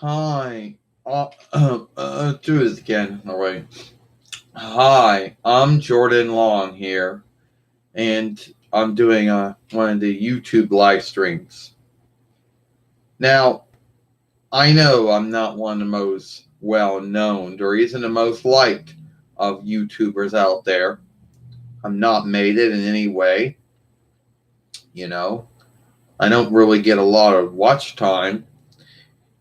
Hi. Do this again. All right. Hi, I'm Jordan Long here, and I'm doing one of the YouTube live streams. Now, I know I'm not one of the most well known or even the most liked of YouTubers out there. I'm not made it in any way, you know. I don't really get a lot of watch time,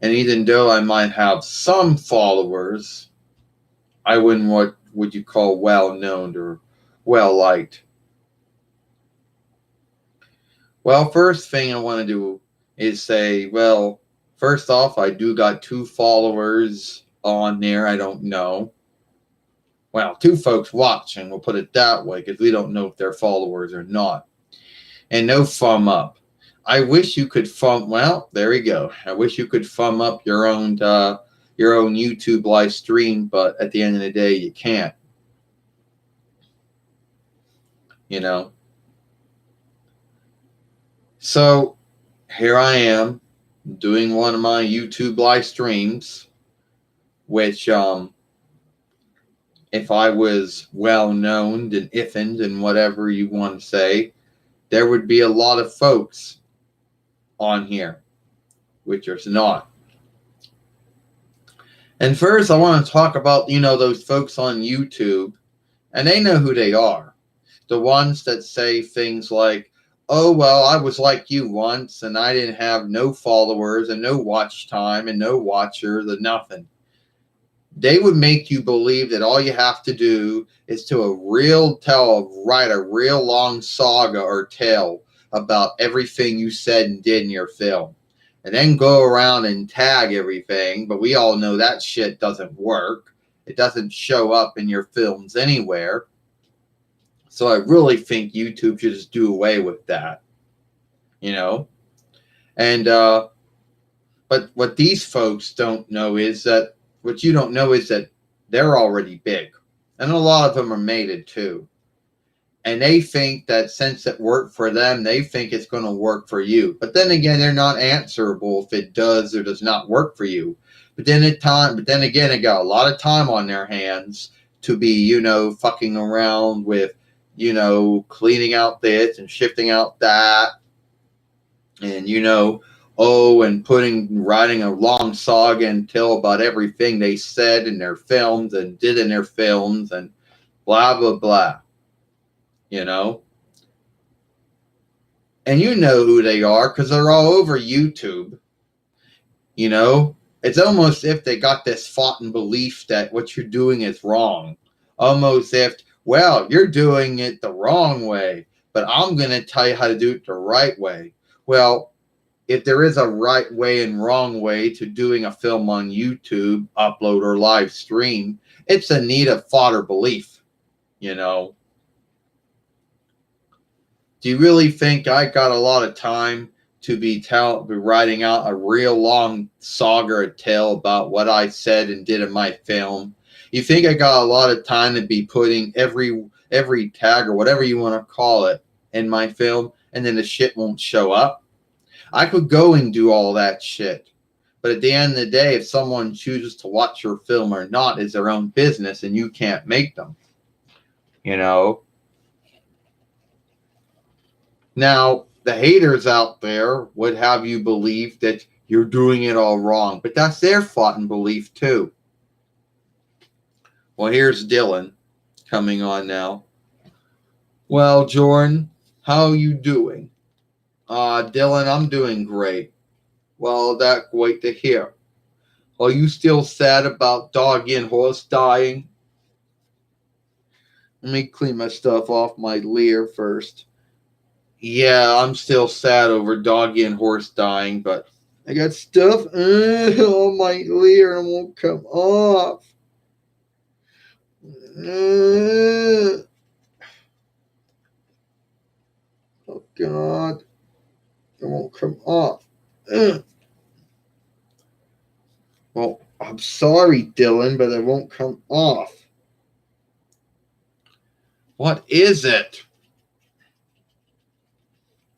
and even though I might have some followers, I wouldn't what would you call well known or well liked. Well, first thing I want to do is say, well, first off, I do got two followers on there. I don't know. Well, two folks watching, we'll put it that way, because we don't know if they're followers or not. And no thumb up. I wish you could thumb. Well, there you go. I wish you could thumb up your own YouTube live stream, but at the end of the day, you can't. You know. So here I am doing one of my YouTube live streams, which if I was well known and ifned and whatever you want to say, there would be a lot of folks on here, which is not. And first, I want to talk about, those folks on YouTube, and they know who they are. The ones that say things like, oh, well, I was like you once, and I didn't have no followers and no watch time and no watchers and nothing. They would make you believe that all you have to do is write a real long saga or tale about everything you said and did in your film. And then go around and tag everything, but we all know that shit doesn't work. It doesn't show up in your films anywhere. So I really think YouTube should just do away with that, you know? And, but what these folks don't know is that, what you don't know is that they're already big. And a lot of them are mated too. And they think that since it worked for them, they think it's going to work for you. But then again, they're not answerable if it does or does not work for you. But then again, they got a lot of time on their hands to be, fucking around with, cleaning out this and shifting out that. And, and writing a long saga and tell about everything they said in their films and did in their films and blah, blah, blah. And you know who they are because they're all over YouTube. It's almost if they got this foughten belief that what you're doing is wrong. Almost if, well, you're doing it the wrong way, but I'm going to tell you how to do it the right way. Well, if there is a right way and wrong way to doing a film on YouTube, upload or live stream, it's a need of fodder belief, Do you really think I got a lot of time to be writing out a real long saga or tale about what I said and did in my film? You think I got a lot of time to be putting every tag or whatever you want to call it in my film, and then the shit won't show up? I could go and do all that shit. But at the end of the day, if someone chooses to watch your film or not is their own business, and you can't make them. Now, the haters out there would have you believe that you're doing it all wrong, but that's their foughten belief too. Well, here's Dylan coming on now. Well, Jordan, how you doing? Dylan, I'm doing great. Well, that's great to hear. Are you still sad about dog and horse dying? Let me clean my stuff off my leer first. Yeah, I'm still sad over doggy and horse dying, but I got stuff on my leer and it won't come off. Oh, God. It won't come off. Well, I'm sorry, Dylan, but it won't come off. What is it?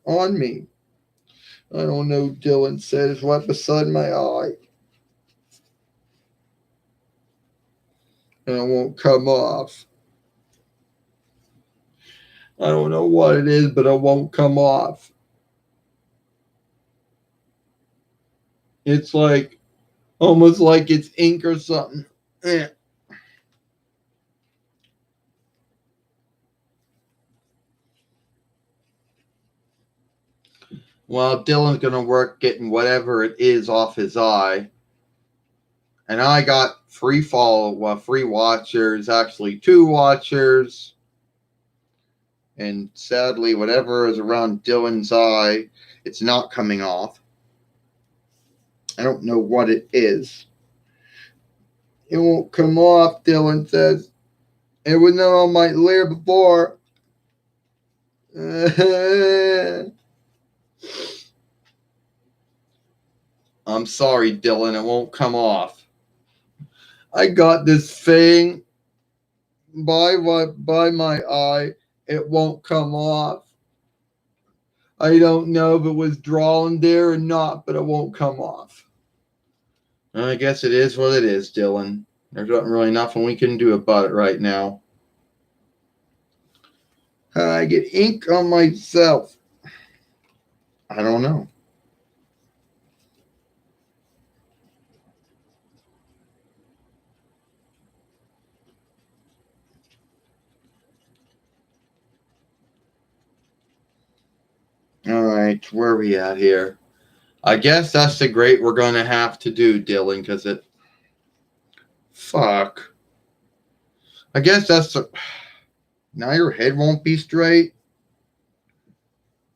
On me. I don't know, Dylan said. It's right beside my eye. and it won't come off. I don't know what it is, but it won't come off. It's like almost like it's ink or something. Eh. Well, Dylan's gonna work getting whatever it is off his eye, and I got free watchers. Actually, 2 watchers, and sadly, whatever is around Dylan's eye, it's not coming off. I don't know what it is. It won't come off, Dylan says. It was not on my layer before. I'm sorry, Dylan. It won't come off. I got this thing by my eye. It won't come off. I don't know if it was drawn there or not, but it won't come off. I guess it is what it is, Dylan. There's not really nothing we can do about it right now. How I get ink on myself? I don't know. All right, where are we at here? I guess that's the grade we're going to have to do, Dylan, because it... Fuck. I guess that's the... Now your head won't be straight?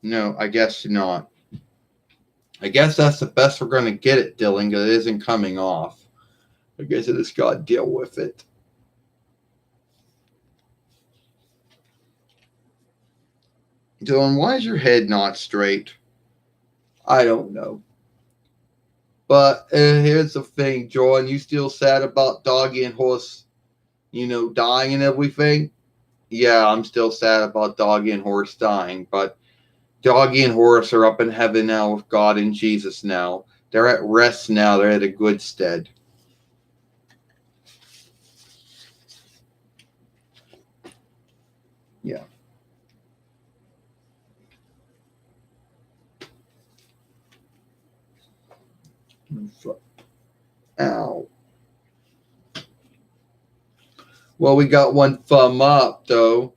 No, I guess not. I guess that's the best we're going to get it, Dylan, because it isn't coming off. I guess I just got to deal with it. Dylan, why is your head not straight? I don't know. But here's the thing, Jordan. You still sad about Doggy and Horse, dying and everything? Yeah, I'm still sad about Doggy and Horse dying. But Doggy and Horse are up in heaven now with God and Jesus now. They're at rest now. They're at a good stead. Yeah. Ow. Well, we got one thumb up, though.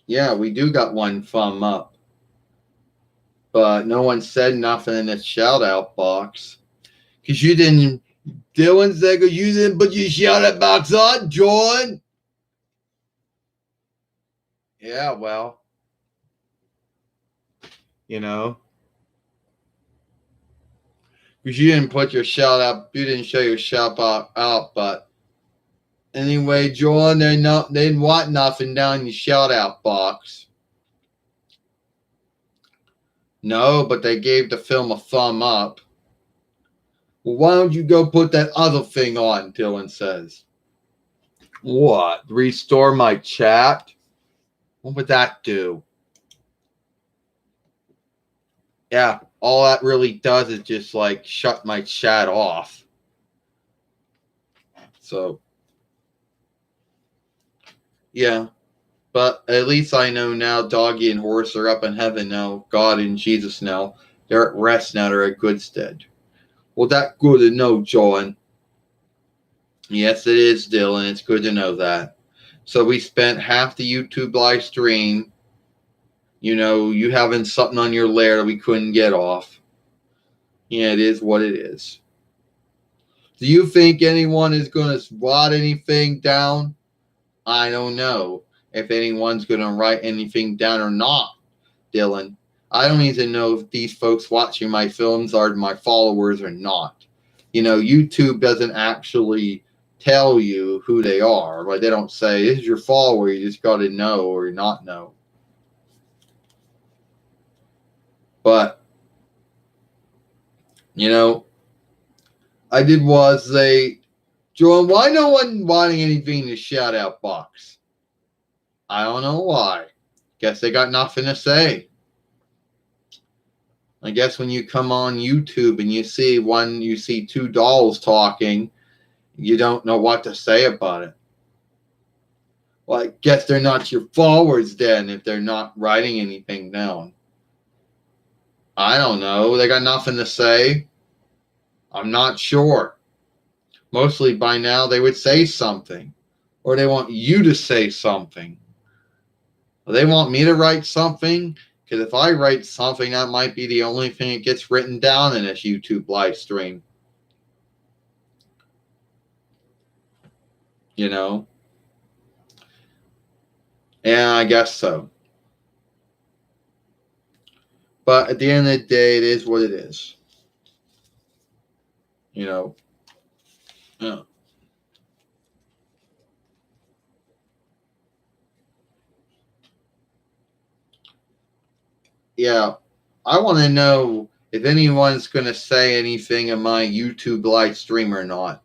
Yeah, we do got one thumb up. But no one said nothing in the shout-out box. Because you didn't... Dylan said you didn't put your shout-out box on, John. Yeah, well. Because you didn't put your shout-out... You didn't show your shout-out, but... Anyway, John, they didn't want nothing down your shout-out box. No, but they gave the film a thumb up. Well, why don't you go put that other thing on, Dylan says. What? Restore my chat? What would that do? Yeah, all that really does is just, shut my chat off. So... Yeah, but at least I know now Doggy and Horse are up in heaven now. God and Jesus now. They're at rest now. They're at good stead. Well, that's good to know, John. Yes, it is, Dylan. It's good to know that. So we spent half the YouTube live stream, you having something on your lair that we couldn't get off. Yeah, it is what it is. Do you think anyone is going to write anything down? I don't know if anyone's going to write anything down or not, Dylan. I don't even know if these folks watching my films are my followers or not. YouTube doesn't actually tell you who they are. They don't say, this is your follower, you just got to know or not know. But, I did was say, Joan, why no one wanting anything in the shout-out box? I don't know why. Guess they got nothing to say. I guess when you come on YouTube and you see 2 dolls talking, you don't know what to say about it. Well, I guess they're not your followers then if they're not writing anything down. I don't know. They got nothing to say. I'm not sure. Mostly by now they would say something. Or they want you to say something. Or they want me to write something. Because if I write something, that might be the only thing that gets written down in this YouTube live stream. You know? Yeah, I guess so. But at the end of the day, it is what it is. You know? Yeah. Yeah. I want to know if anyone's going to say anything in my YouTube live stream or not.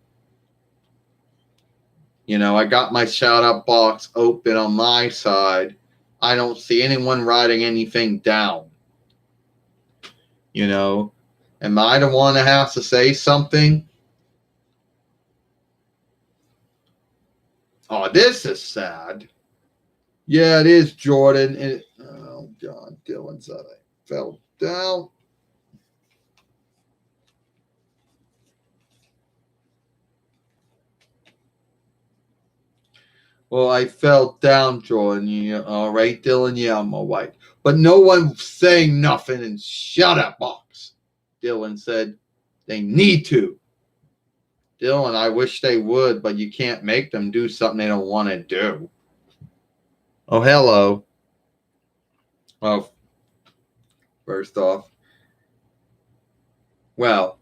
You know, I got my shout out box open on my side. I don't see anyone writing anything down. You know, am I the one that has to say something? Oh, this is sad. Yeah, it is, Jordan. Oh, God, Dylan said I fell down. Well, I fell down, Jordan. You all right, Dylan? Yeah, I'm all right. But no one saying nothing in shut up box. Dylan said they need to. Dylan, I wish they would, but you can't make them do something they don't want to do. Oh, hello. Well, first off, well,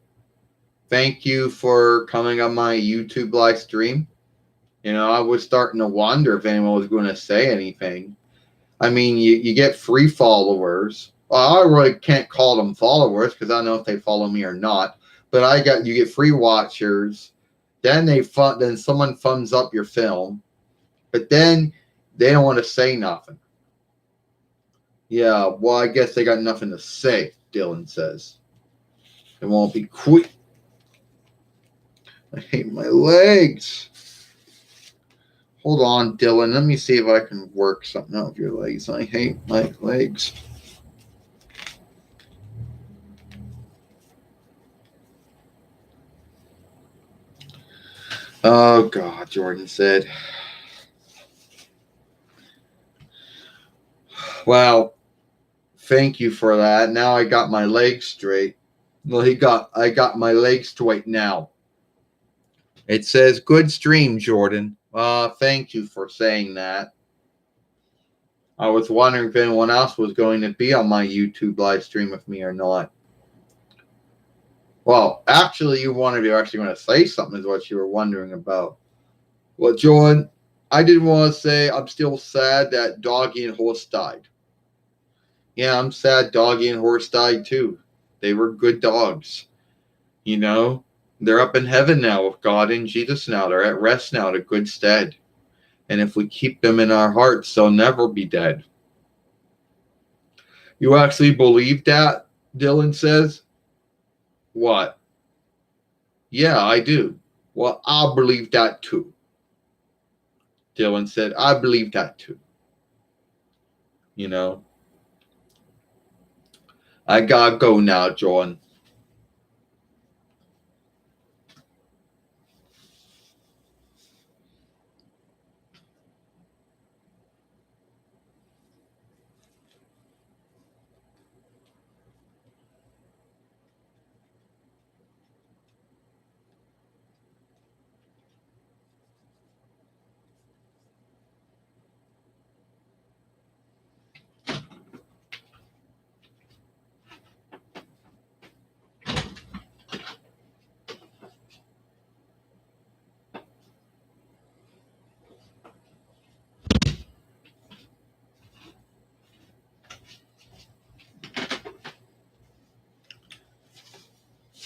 thank you for coming on my YouTube live stream. You know, I was starting to wonder if anyone was going to say anything. I mean, you get free followers. Well, I really can't call them followers because I don't know if they follow me or not. But you get free watchers. Then then someone thumbs up your film, but then they don't want to say nothing. Yeah, well, I guess they got nothing to say. Dylan says it won't be quick. I hate my legs. Hold on, Dylan. Let me see if I can work something out with your legs. I hate my legs. Oh, God, Jordan said. Well, thank you for that. Now I got my legs straight. Well, I got my legs straight now. It says, good stream, Jordan. Thank you for saying that. I was wondering if anyone else was going to be on my YouTube live stream with me or not. Well, actually, you wanted to actually going to say something is what you were wondering about. Well, Jordan, I did want to say I'm still sad that Doggy and Horse died. Yeah, I'm sad Doggy and Horse died too. They were good dogs. You know, they're up in heaven now with God and Jesus now. They're at rest now to good stead. And if we keep them in our hearts, they'll never be dead. You actually believe that? Dylan says. What? Yeah, I do. Well, I believe that too. Dylan said, I believe that too. You know, I gotta go now, Jordan.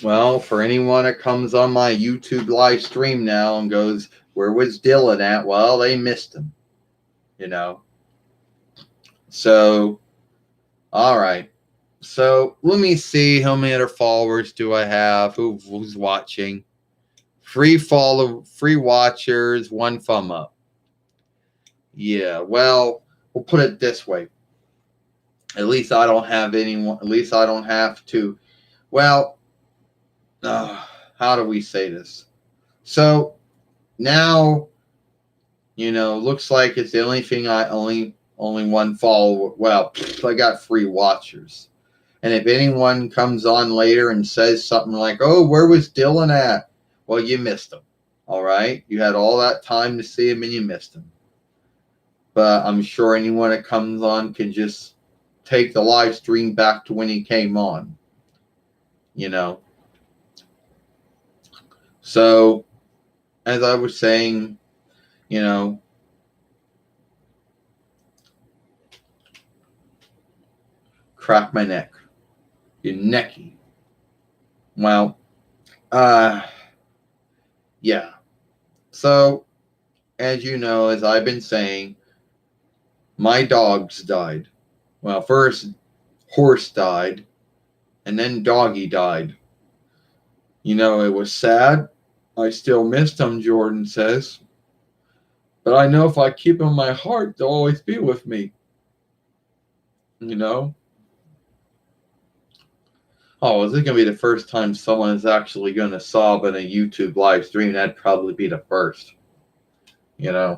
Well, for anyone that comes on my YouTube live stream now and goes, where was Dylan at? Well, they missed him. You know. So, all right. So let me see how many other followers do I have? Who's watching? Free watchers, one thumb up. Yeah, well, we'll put it this way. At least I don't have anyone. At least I don't have to. Well, how do we say this? So now, looks like it's the only thing only one follower. Well, I got 3 watchers. And if anyone comes on later and says something like, "Oh, where was Dylan at?" Well, you missed him. All right, you had all that time to see him and you missed him. But I'm sure anyone that comes on can just take the live stream back to when he came on. So, as I was saying, crack my neck. Your necky. Well, yeah. So, as you know, as I've been saying, my dogs died. Well, first horse died, and then doggy died. It was sad. I still miss them, Jordan says. But I know if I keep them in my heart, they'll always be with me. Oh, is this going to be the first time someone is actually going to sob in a YouTube live stream? That'd probably be the first. Yeah.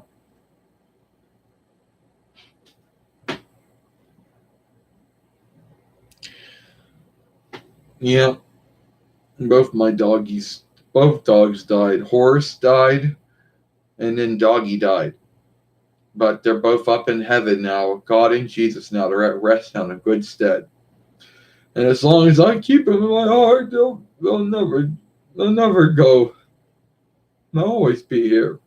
Both dogs died. Horse died, and then doggy died. But they're both up in heaven now. God and Jesus now. They're at rest now in good stead. And as long as I keep them in my heart, they'll never go. They'll always be here.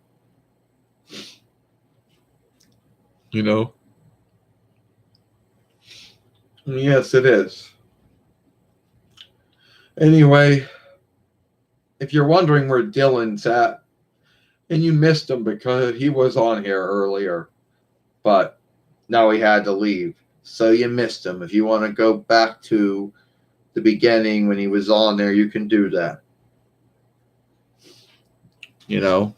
Yes, it is. Anyway, if you're wondering where Dylan's at, and you missed him because he was on here earlier, but now he had to leave. So you missed him. If you want to go back to the beginning when he was on there, you can do that. Yeah.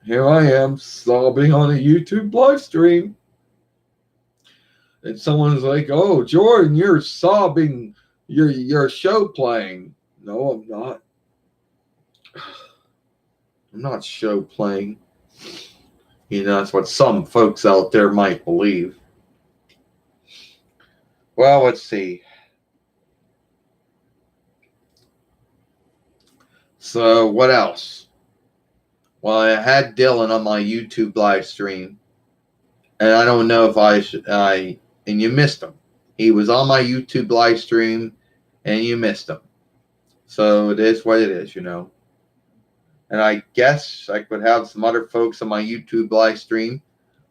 Here I am sobbing on a YouTube live stream. And someone's like, "Oh, Jordan, you're sobbing. Your show playing." No, I'm not. I'm not show playing. That's what some folks out there might believe. Well, let's see. So, what else? Well, I had Dylan on my YouTube live stream, and I don't know if and you missed him. He was on my YouTube live stream, and you missed him. So it is what it is, And I guess I could have some other folks on my YouTube live stream.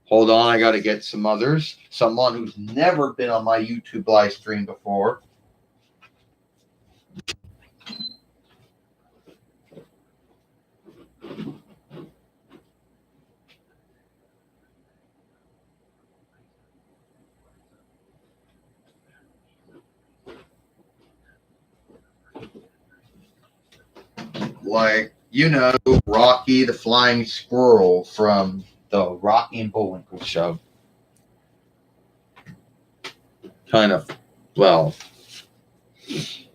Hold on, I got to get some others. Someone who's never been on my YouTube live stream before. Like, Rocky the Flying Squirrel from the Rocky and Bullwinkle show. Kind of, well, it's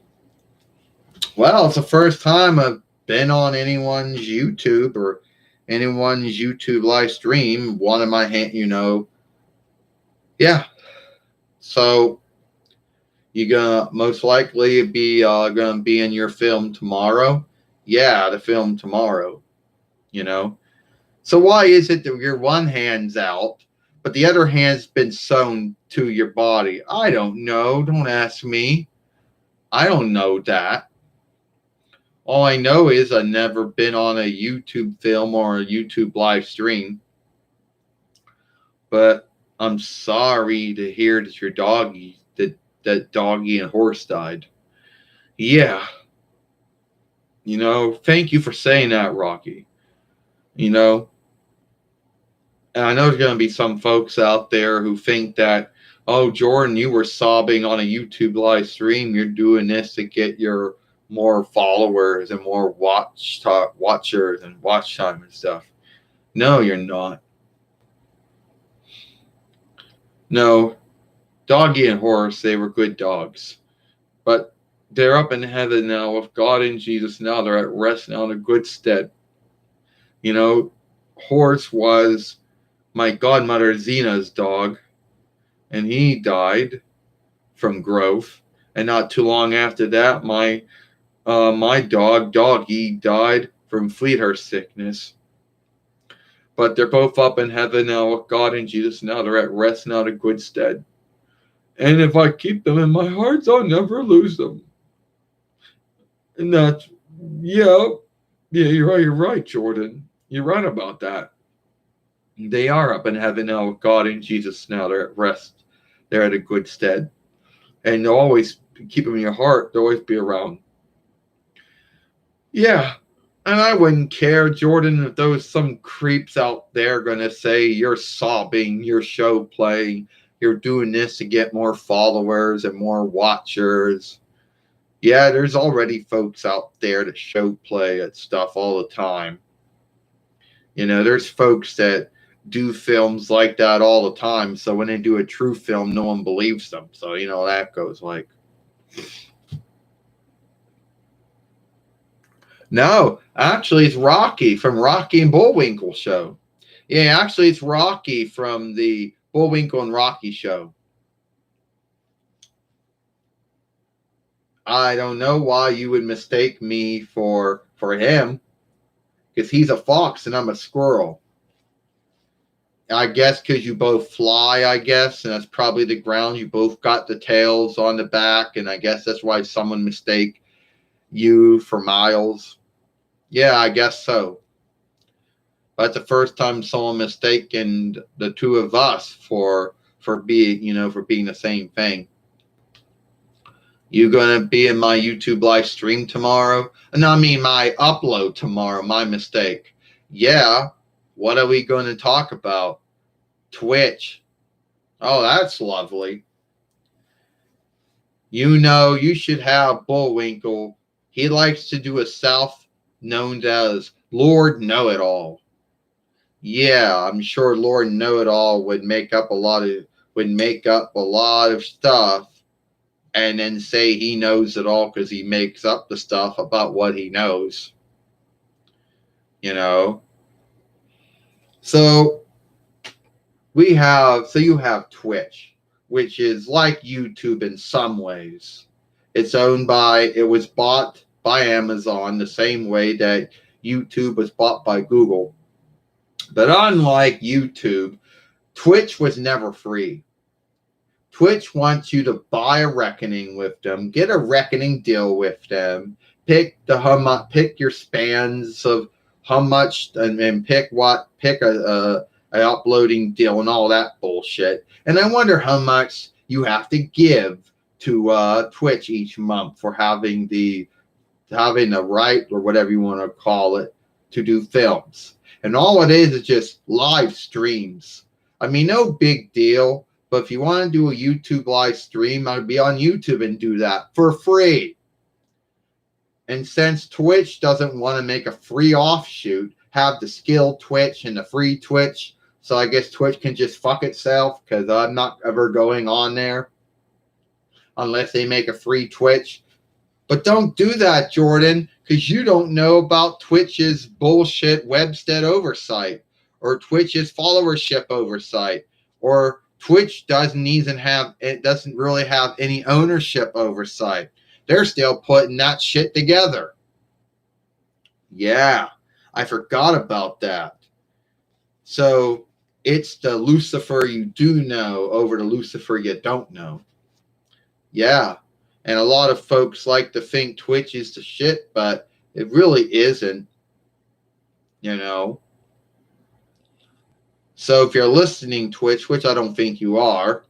the first time I've been on anyone's YouTube or anyone's YouTube live stream. One of my yeah. So you're gonna most likely be gonna be in your film tomorrow. Yeah, the film tomorrow. So why is it that your one hand's out, but the other hand's been sewn to your body? I don't know. Don't ask me. I don't know that. All I know is I've never been on a YouTube film or a YouTube live stream. But I'm sorry to hear that your doggy, that doggy and horse died. Yeah. Thank you for saying that, Rocky. And I know there's going to be some folks out there who think that, Oh, Jordan, you were sobbing on a YouTube live stream. You're doing this to get your more followers and more watchers and watch time and stuff. No, you're not. No, Doggy and Horace, they were good dogs. But they're up in heaven now with God and Jesus now. They're at rest now in a good stead. You know, Horace was my godmother Zena's dog, and he died from growth. And not too long after that, my dog Doggy died from Fleethurst sickness. But they're both up in heaven now with God and Jesus now. They're at rest now in a good stead. And if I keep them in my heart, I'll never lose them. And that's, yeah, you're right, Jordan. You're right about that. They are up in heaven now with God and Jesus now. They're at rest. They're at a good stead. And they'll always keep them in your heart. They'll always be around. Yeah. And I wouldn't care, Jordan, if those some creeps out there going to say you're sobbing, you're show playing, you're doing this to get more followers and more watchers. Yeah, there's already folks out there that show play at stuff all the time. You know, there's folks that do films like that all the time. So when they do a true film, no one believes them. So, you know, that goes like. No, actually, it's Rocky from Rocky and Bullwinkle show. Yeah, actually, it's Rocky from the Bullwinkle and Rocky show. I don't know why you would mistake me for him, because he's a fox and I'm a squirrel. I guess because you both fly, I guess, and that's probably the ground. You both got the tails on the back, and I guess that's why someone mistake you for Miles. Yeah, I guess so. That's the first time someone mistaken the two of us for being, for being the same thing. You gonna be in my YouTube live stream tomorrow? No, I mean my upload tomorrow. My mistake. Yeah. What are we going to talk about? Twitch. Oh, that's lovely. You know, you should have Bullwinkle. He likes to do a self known as Lord Know-It-All. Yeah, I'm sure Lord Know-It-All would make up a lot of stuff and then say he knows it all because he makes up the stuff about what he knows. You know? So you have Twitch, which is like YouTube in some ways. It was bought by Amazon the same way that YouTube was bought by Google. But unlike YouTube, Twitch was never free. Twitch wants you to buy a reckoning with them, get a reckoning deal with them, pick your spans of how much, and pick a uploading deal and all that bullshit. And I wonder how much you have to give to Twitch each month for having the right, or whatever you want to call it, to do films. And all it is just live streams. I mean, no big deal. But if you want to do a YouTube live stream, I'd be on YouTube and do that for free. And since Twitch doesn't want to make a free offshoot, have the skill Twitch and the free Twitch, so I guess Twitch can just fuck itself, because I'm not ever going on there unless they make a free Twitch. But don't do that, Jordan, because you don't know about Twitch's bullshit Webstead oversight, or Twitch's followership oversight, or Twitch doesn't really have any ownership oversight. They're still putting that shit together. Yeah, I forgot about that. So it's the Lucifer you do know over the Lucifer you don't know. Yeah. And a lot of folks like to think Twitch is the shit, but it really isn't. You know. So if you're listening Twitch, which I don't think you are,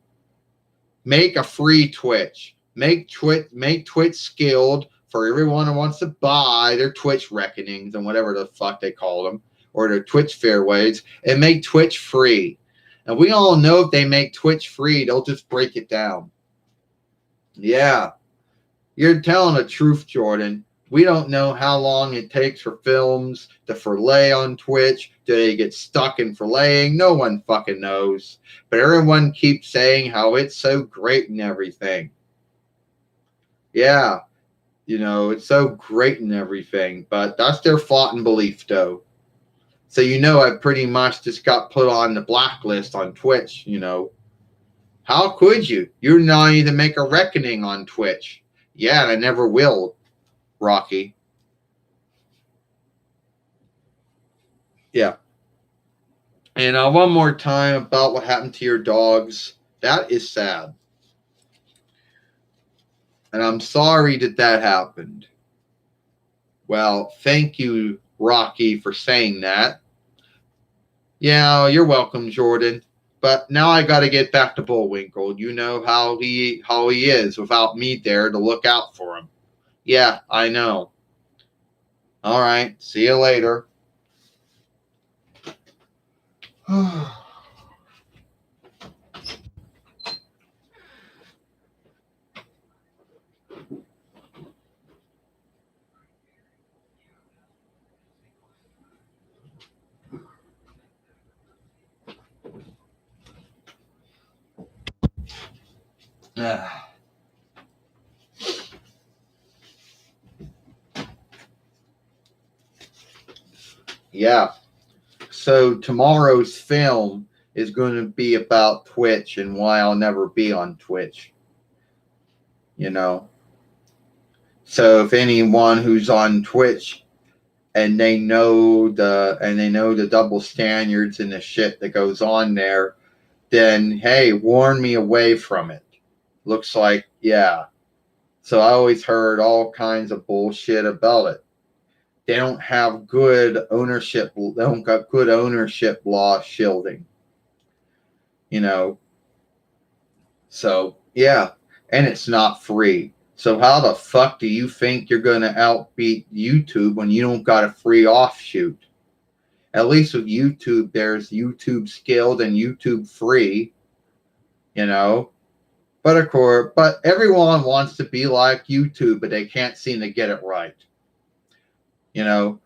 make a free Twitch. Make Twitch skilled for everyone who wants to buy their Twitch reckonings and whatever the fuck they call them, or their Twitch fairways, and make Twitch free. And we all know if they make Twitch free, they'll just break it down. Yeah, you're telling the truth, Jordan. We don't know how long it takes for films to fillet on Twitch. Do they get stuck in filleting? No one fucking knows. But everyone keeps saying how it's so great and everything. Yeah, it's so great and everything. But that's their thought and belief, though. So I pretty much just got put on the blacklist on Twitch, How could you? You're not even make a reckoning on Twitch. Yeah, and I never will, Rocky. Yeah. And one more time about what happened to your dogs. That is sad. And I'm sorry that happened. Well, thank you, Rocky, for saying that. Yeah, you're welcome, Jordan. But now I got to get back to Bullwinkle. You know how he is without me there to look out for him. Yeah, I know. All right. See you later. Yeah. So tomorrow's film is going to be about Twitch and why I'll never be on Twitch. So if anyone who's on Twitch and they know the double standards and the shit that goes on there, then hey, warn me away from it. Looks like, yeah. So I always heard all kinds of bullshit about it. They don't have good ownership. They don't got good ownership law shielding. So yeah, and it's not free. So how the fuck do you think you're going to outbeat YouTube when you don't got a free offshoot? At least with YouTube, there's YouTube Skilled and YouTube Free, But of course, everyone wants to be like YouTube, but they can't seem to get it right.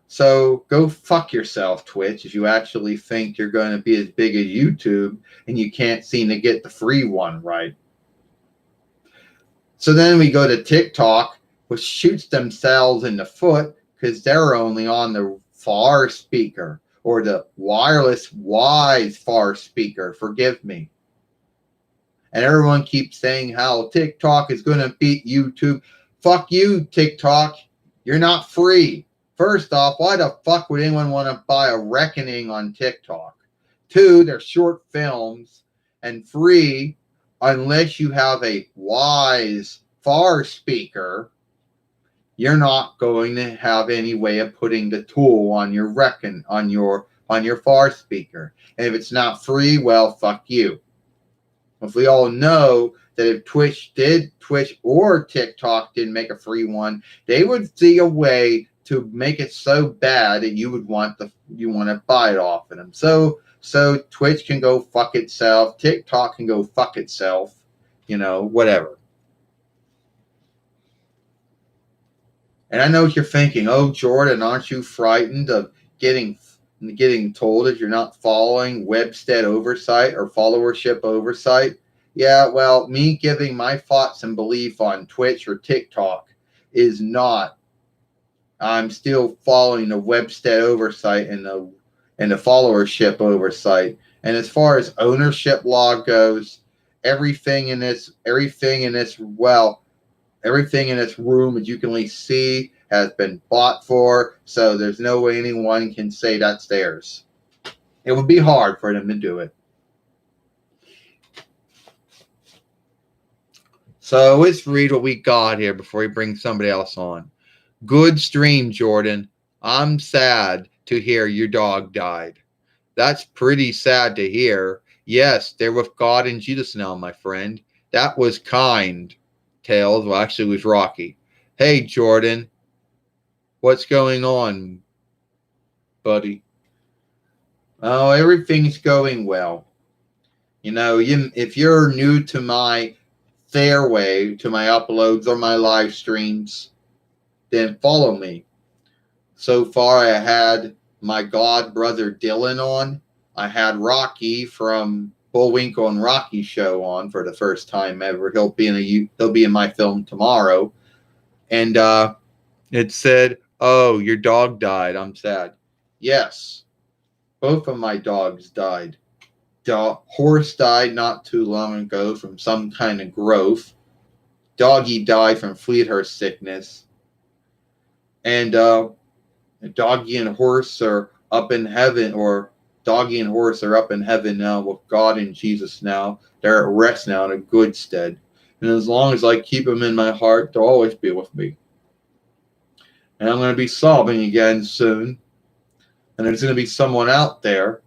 So go fuck yourself, Twitch, if you actually think you're going to be as big as YouTube and you can't seem to get the free one right. So then we go to TikTok, which shoots themselves in the foot because they're only on the far speaker or the wireless wise far speaker. Forgive me. And everyone keeps saying how TikTok is going to beat YouTube. Fuck you, TikTok. You're not free. First off, why the fuck would anyone want to buy a reckoning on TikTok? 2, they're short films. And 3, unless you have a wise far speaker, you're not going to have any way of putting the tool on your on your far speaker. And if it's not free, well, fuck you. If we all know that if Twitch or TikTok didn't make a free one, they would see a way to make it so bad that you would want to buy it off of them. So Twitch can go fuck itself. TikTok can go fuck itself. Whatever. And I know what you're thinking. Oh, Jordan, aren't you frightened of getting told that you're not following Webstead oversight or followership oversight? Yeah, well, me giving my thoughts and belief on Twitch or TikTok is not. I'm still following the Webstead oversight and the followership oversight. And as far as ownership law goes, everything in this room, as you can at least see, has been bought for. So there's no way anyone can say that's theirs. It would be hard for them to do it. So let's read what we got here before we bring somebody else on. Good stream, Jordan. I'm sad to hear your dog died. That's pretty sad to hear. Yes, they're with God and Jesus now, my friend. That was kind. Tails, well, actually, it was Rocky. Hey, Jordan. What's going on, buddy? Oh, everything's going well. If you're new to my fairway, to my uploads or my live streams, then follow me. So far, I had my god brother Dylan on. I had Rocky from Bullwinkle and Rocky show on for the first time ever. He'll be in my film tomorrow, and it said, "Oh, your dog died. I'm sad." Yes, both of my dogs died. Horse died not too long ago from some kind of growth. Doggy died from Fleethurst sickness, and doggy and horse are up in heaven, or doggy and horse are up in heaven now with God and Jesus now. They're at rest now in a good stead. And as long as I keep them in my heart, they'll always be with me. And I'm going to be sobbing again soon. And there's going to be someone out there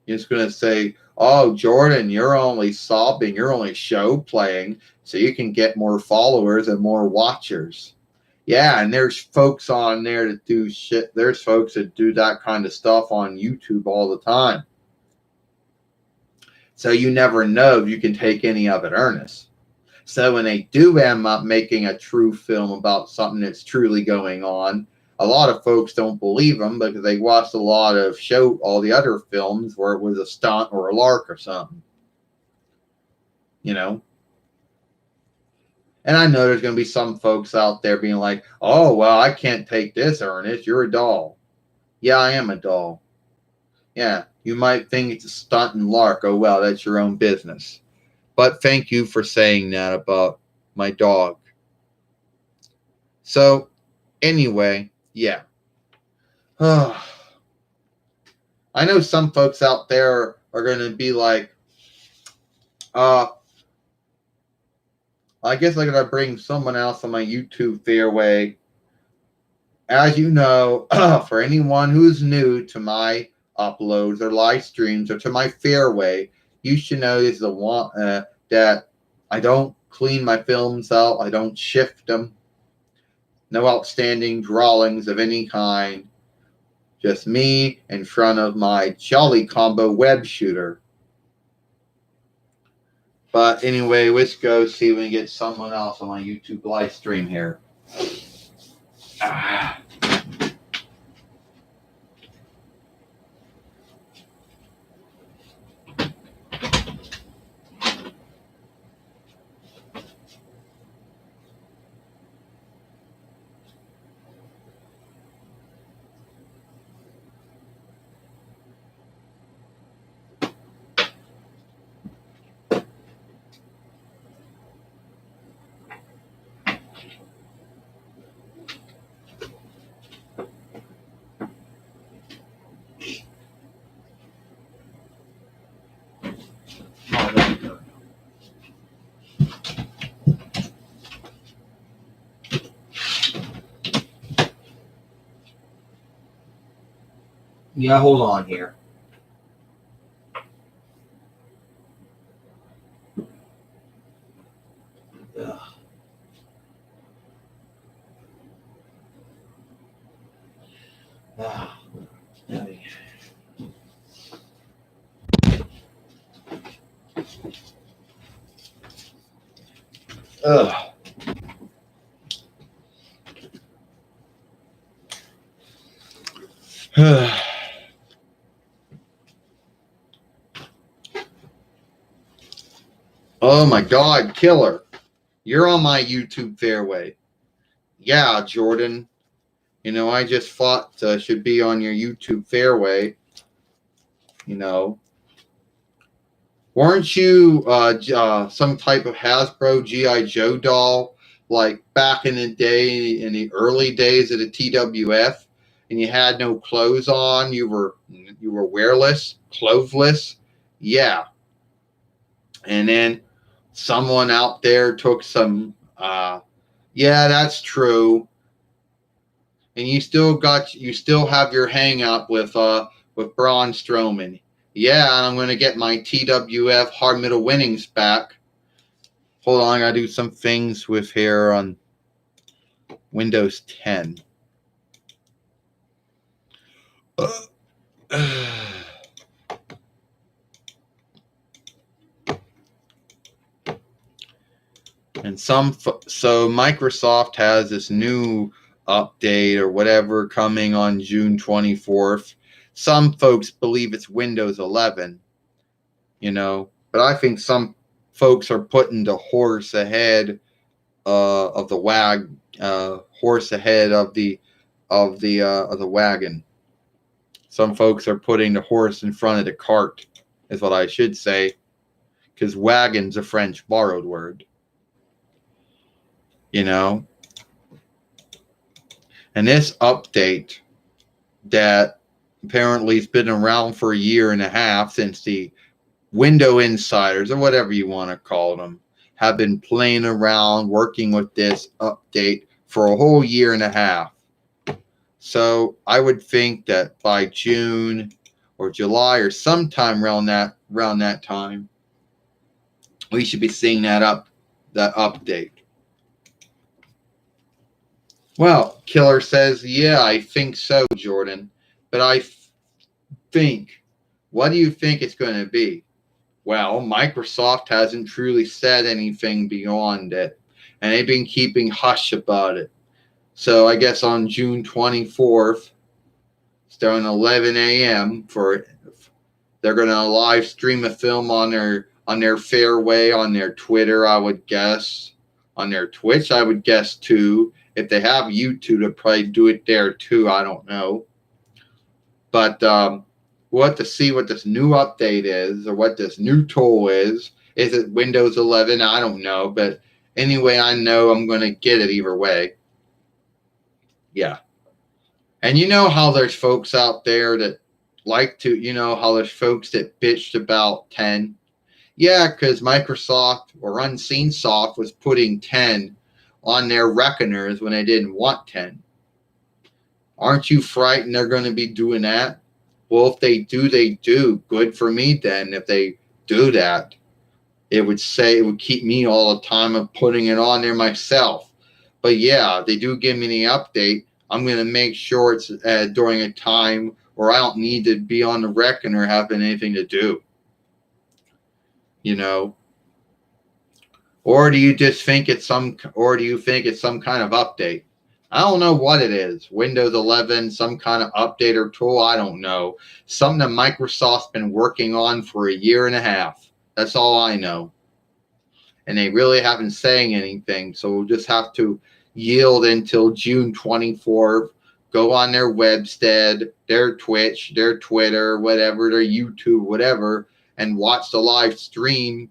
who's going to say, "Oh, Jordan, you're only sobbing. You're only show playing so you can get more followers and more watchers." Yeah, and there's folks on there that do shit. There's folks that do that kind of stuff on YouTube all the time. So you never know if you can take any of it earnest. So when they do end up making a true film about something that's truly going on, a lot of folks don't believe them because they watched a lot of all the other films where it was a stunt or a lark or something. And I know there's going to be some folks out there being like, "Oh, well, I can't take this, Ernest. You're a doll." Yeah, I am a doll. Yeah, you might think it's a stunt and lark. Oh, well, that's your own business. But thank you for saying that about my dog. So, anyway, yeah. I know some folks out there are going to be like, I guess I got to bring someone else on my YouTube fairway. As you know, for anyone who's new to my uploads or live streams or to my fairway, you should know this is that I don't clean my films out. I don't shift them. No outstanding drawings of any kind. Just me in front of my Jolly Combo web shooter. But anyway, let's go see if we can get someone else on my YouTube live stream here. Yeah, hold on here. Ugh. Ugh. Oh my God, killer. You're on my YouTube fairway. Yeah, Jordan. I just thought should be on your YouTube fairway. Weren't you some type of Hasbro G.I. Joe doll, like back in the day, in the early days of the TWF, and you had no clothes on? You were wearless, clothesless. Yeah. And then someone out there took some. Yeah, that's true. And you still have your hangout with Braun Strowman. Yeah, and I'm gonna get my TWF hard middle winnings back. Hold on, I gotta do some things with here on Windows 10. And so Microsoft has this new update or whatever coming on June 24th. Some folks believe it's Windows 11, but I think some folks are putting the horse ahead of the horse ahead of the wagon. Some folks are putting the horse in front of the cart, is what I should say, because wagon's a French borrowed word. And this update that apparently has been around for a year and a half, since the window insiders, or whatever you want to call them, have been playing around working with this update for a whole year and a half. So I would think that by June or July or sometime around that time, we should be seeing that update. Well, Killer says, yeah, I think so, Jordan. But what do you think it's going to be? Well, Microsoft hasn't truly said anything beyond it, and they've been keeping hush about it. So I guess on June 24th, starting 11 a.m. they're going to live stream a film on their Fairway, on their Twitter, I would guess, on their Twitch, I would guess too. If they have YouTube, they'll probably do it there too. I don't know, but we'll have to see what this new update is, or what this new tool is. Is it Windows 11? I don't know, but anyway, I know I'm going to get it either way. Yeah. And you know how there's folks out there that how there's folks that bitched about 10? Yeah, because Microsoft or Unseen Soft was putting 10 on their reckoners when they didn't want 10. Aren't you frightened they're going to be doing that? Well, if they do, they do. Good for me then. If they do that, it would keep me all the time of putting it on there myself. But yeah, they do give me the update. I'm going to make sure it's during a time where I don't need to be on the reckoner having anything to do. Or do you think it's some kind of update? I don't know what it is. Windows 11, some kind of update or tool, I don't know. Something that Microsoft's been working on for a year and a half. That's all I know. And they really haven't saying anything, so we'll just have to yield until June 24th. Go on their webstead, their Twitch, their Twitter, whatever, their YouTube, whatever, and watch the live stream.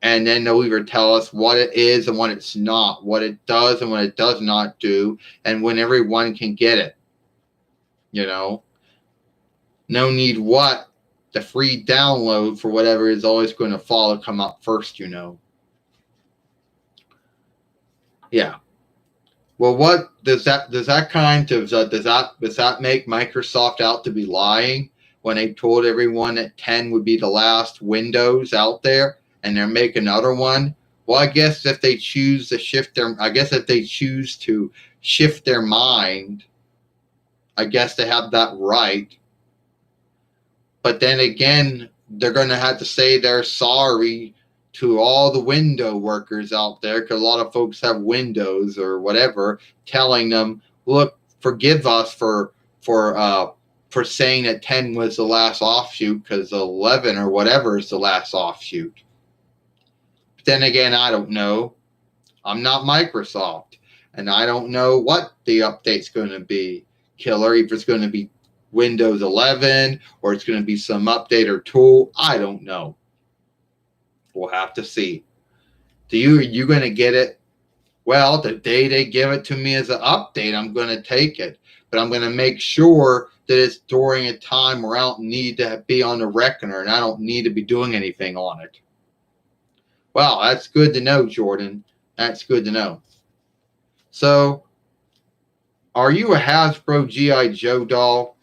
And then they'll either tell us what it is and what it's not, what it does and what it does not do, and when everyone can get it. No need what? The free download for whatever is always going to come up first, Yeah. Well, what does that make Microsoft out to be lying when they told everyone that 10 would be the last Windows out there, and they're making another one? Well, I guess if they choose to shift their mind, I guess they have that right. But then again, they're going to have to say they're sorry to all the window workers out there, because a lot of folks have Windows or whatever, telling them, look, forgive us for saying that 10 was the last offshoot, because 11 or whatever is the last offshoot. But then again, I don't know. I'm not Microsoft, and I don't know what the update's going to be, Killer. If it's going to be Windows 11 or it's going to be some update or tool, I don't know. We'll have to see. Are you going to get it? Well, the day they give it to me as an update, I'm going to take it. But I'm going to make sure that it's during a time where I don't need to be on the reckoner and I don't need to be doing anything on it. Well, that's good to know, Jordan. That's good to know. So, are you a Hasbro G.I. Joe doll?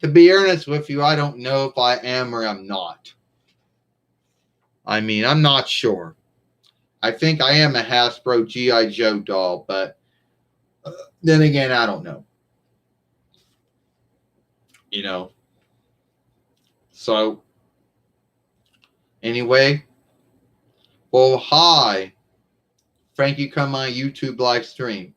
To be honest with you, I don't know if I am or I'm not. I mean, I'm not sure. I think I am a Hasbro G.I. Joe doll, but then again, I don't know. So, anyway, Well, hi. Frankie, come my YouTube live stream.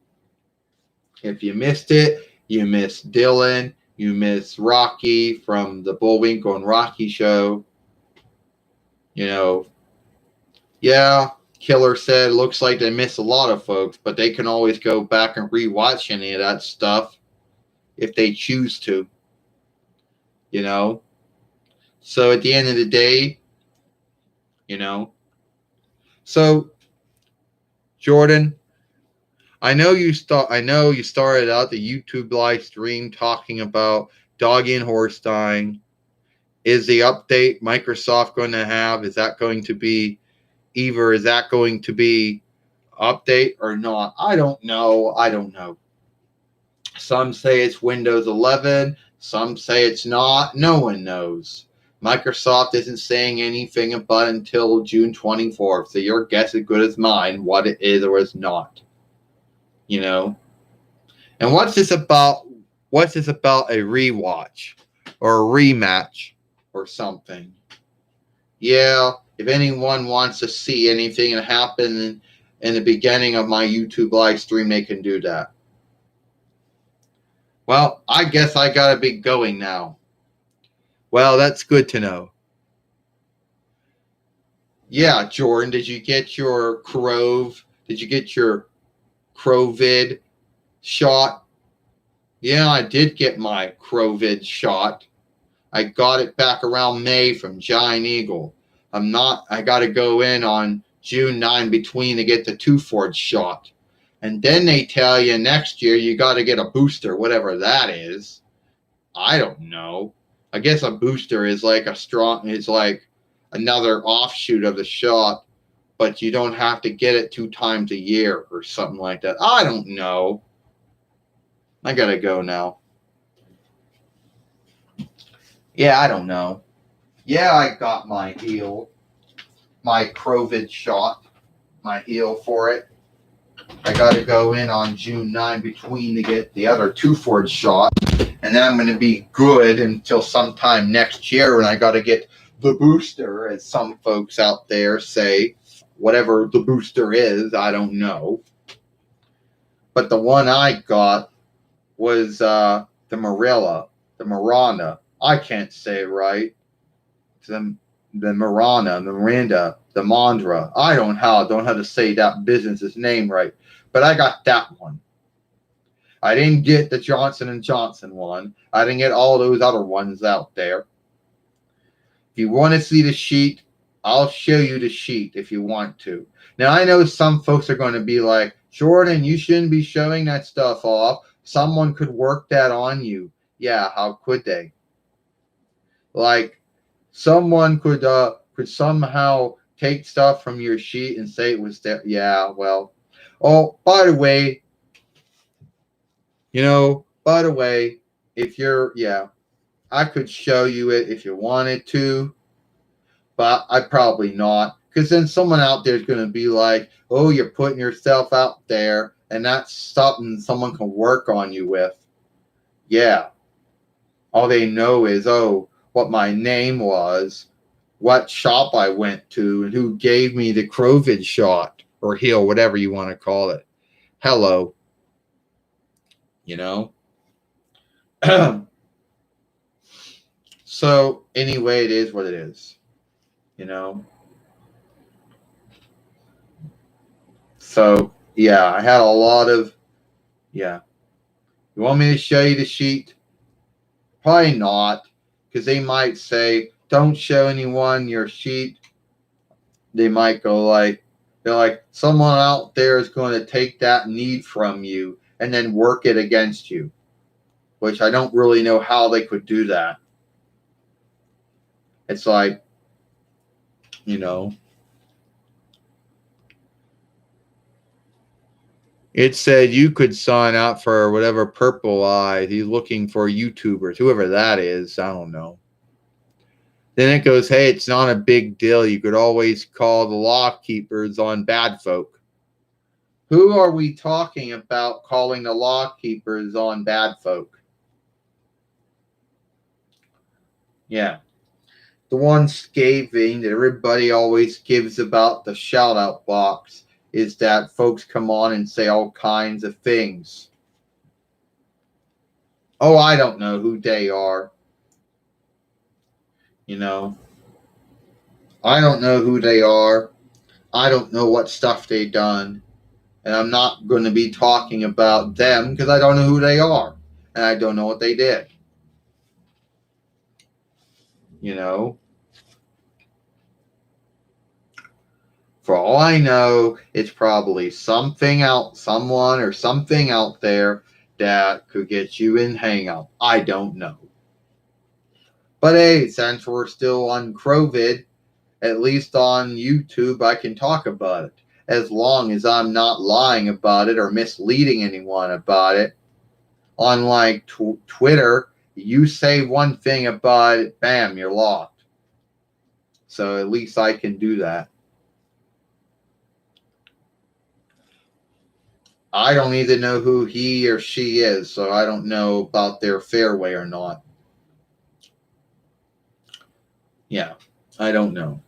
If you missed it, you missed Dylan. You missed Rocky from the Bullwinkle and Rocky show. You know, yeah, Killer said looks like they miss a lot of folks, but they can always go back and rewatch any of that stuff if they choose to. You know, so at the end of the day, you know, so Jordan, I know you started out the YouTube live stream talking about dog and horse dying. Is the update Microsoft going to have? Is that going to be update or not? I don't know. Some say it's Windows 11. Some say it's not. No one knows. Microsoft isn't saying anything about it until June 24th. So your guess is good as mine what it is or is not. You know? And what's this about? What's this about a rewatch or a rematch or something? Yeah, if anyone wants to see anything that happened in the beginning of my YouTube live stream, they can do that. Well, I guess I gotta be going now. Well, that's good to know. Yeah, Jordan, did you get your COVID shot? Yeah, I did get my COVID shot. I got it back around May from Giant Eagle. I got to go in on June 9 between to get the 2-4 shot. And then they tell you next year you got to get a booster, whatever that is. I don't know. I guess a booster is like another offshoot of the shot, but you don't have to get it 2 times a year or something like that. I don't know. I got to go now. Yeah, I don't know. Yeah, I got my COVID shot, my heel for it. I got to go in on June 9 between to get the other 2-4 shot, and then I'm going to be good until sometime next year when I got to get the booster, as some folks out there say, whatever the booster is, I don't know. But the one I got was the Miranda. I can't say it right. The Miranda, the Mondra. I don't know how to say that business's name right, but I got that one. I didn't get the Johnson & Johnson one. I didn't get all those other ones out there. If you want to see the sheet, I'll show you the sheet if you want to. Now, I know some folks are going to be like, Jordan, you shouldn't be showing that stuff off. Someone could work that on you. Yeah, how could they? Like, someone could somehow take stuff from your sheet and say it was there. Yeah, well. Oh, by the way, I could show you it if you wanted to, but I probably not. Because then someone out there is going to be like, oh, you're putting yourself out there, and that's something someone can work on you with. Yeah. All they know is, oh, what my name was, what shop I went to, and who gave me the COVID shot or heel, whatever you want to call it. Hello. So anyway, it is what it is. So yeah, I had a lot of You want me to show you the sheet? Probably not, because they might say, don't show anyone your sheet. They might go like, they're like, someone out there is going to take that need from you and then work it against you, which I don't really know how they could do that. It's like, it said you could sign up for whatever Purple Eye. He's looking for YouTubers, whoever that is. I don't know. Then it goes, hey, it's not a big deal. You could always call the law keepers on bad folk. Who are we talking about calling the law keepers on bad folk? Yeah. the one scathing that everybody always gives about the shout out box is that folks come on and say all kinds of things. Oh, I don't know who they are. You know, I don't know who they are. I don't know what stuff they done. And I'm not going to be talking about them because I don't know who they are. And I don't know what they did. You know, for all I know, it's probably someone or something out there that could get you in hang up. I don't know. But hey, since we're still on COVID, at least on YouTube, I can talk about it. As long as I'm not lying about it or misleading anyone about it. Unlike Twitter, you say one thing about it, bam, you're locked. So at least I can do that. I don't even know who he or she is, so I don't know about their fairway or not. Yeah, I don't know.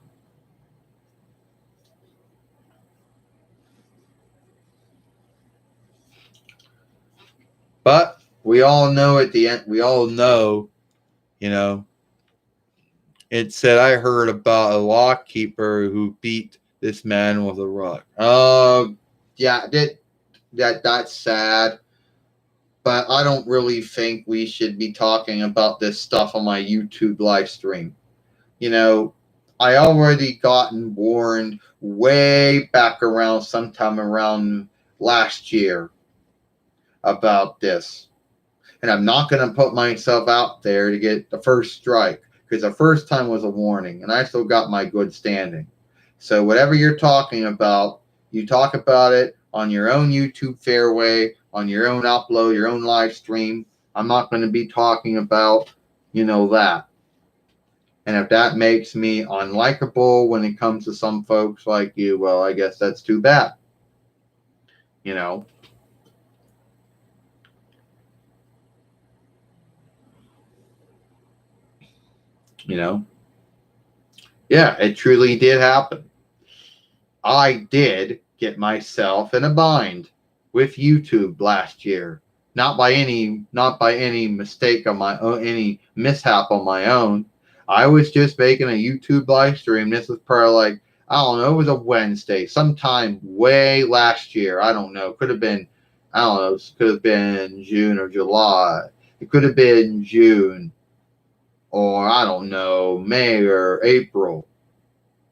But we all know at the end, we all know, you know, it said I heard about a lock keeper who beat this man with a rug. Oh, yeah, that's sad. But I don't really think we should be talking about this stuff on my YouTube live stream. You know, I already gotten warned way back around sometime around last year about this. And I'm not going to put myself out there to get the first strike because the first time was a warning and I still got my good standing. So, whatever you're talking about, you talk about it on your own YouTube fairway, on your own upload, your own live stream. I'm not going to be talking about, that. And if that makes me unlikable when it comes to some folks like you, well, I guess that's too bad. You know, you know. Yeah, it truly did happen. I did get myself in a bind with YouTube last year. Not by any mistake on my own, any mishap on my own. I was just making a YouTube live stream. This was probably like, I don't know, it was a Wednesday, sometime way last year. I don't know. Could have been, I don't know, could have been June or July. It could have been June or I don't know, May or April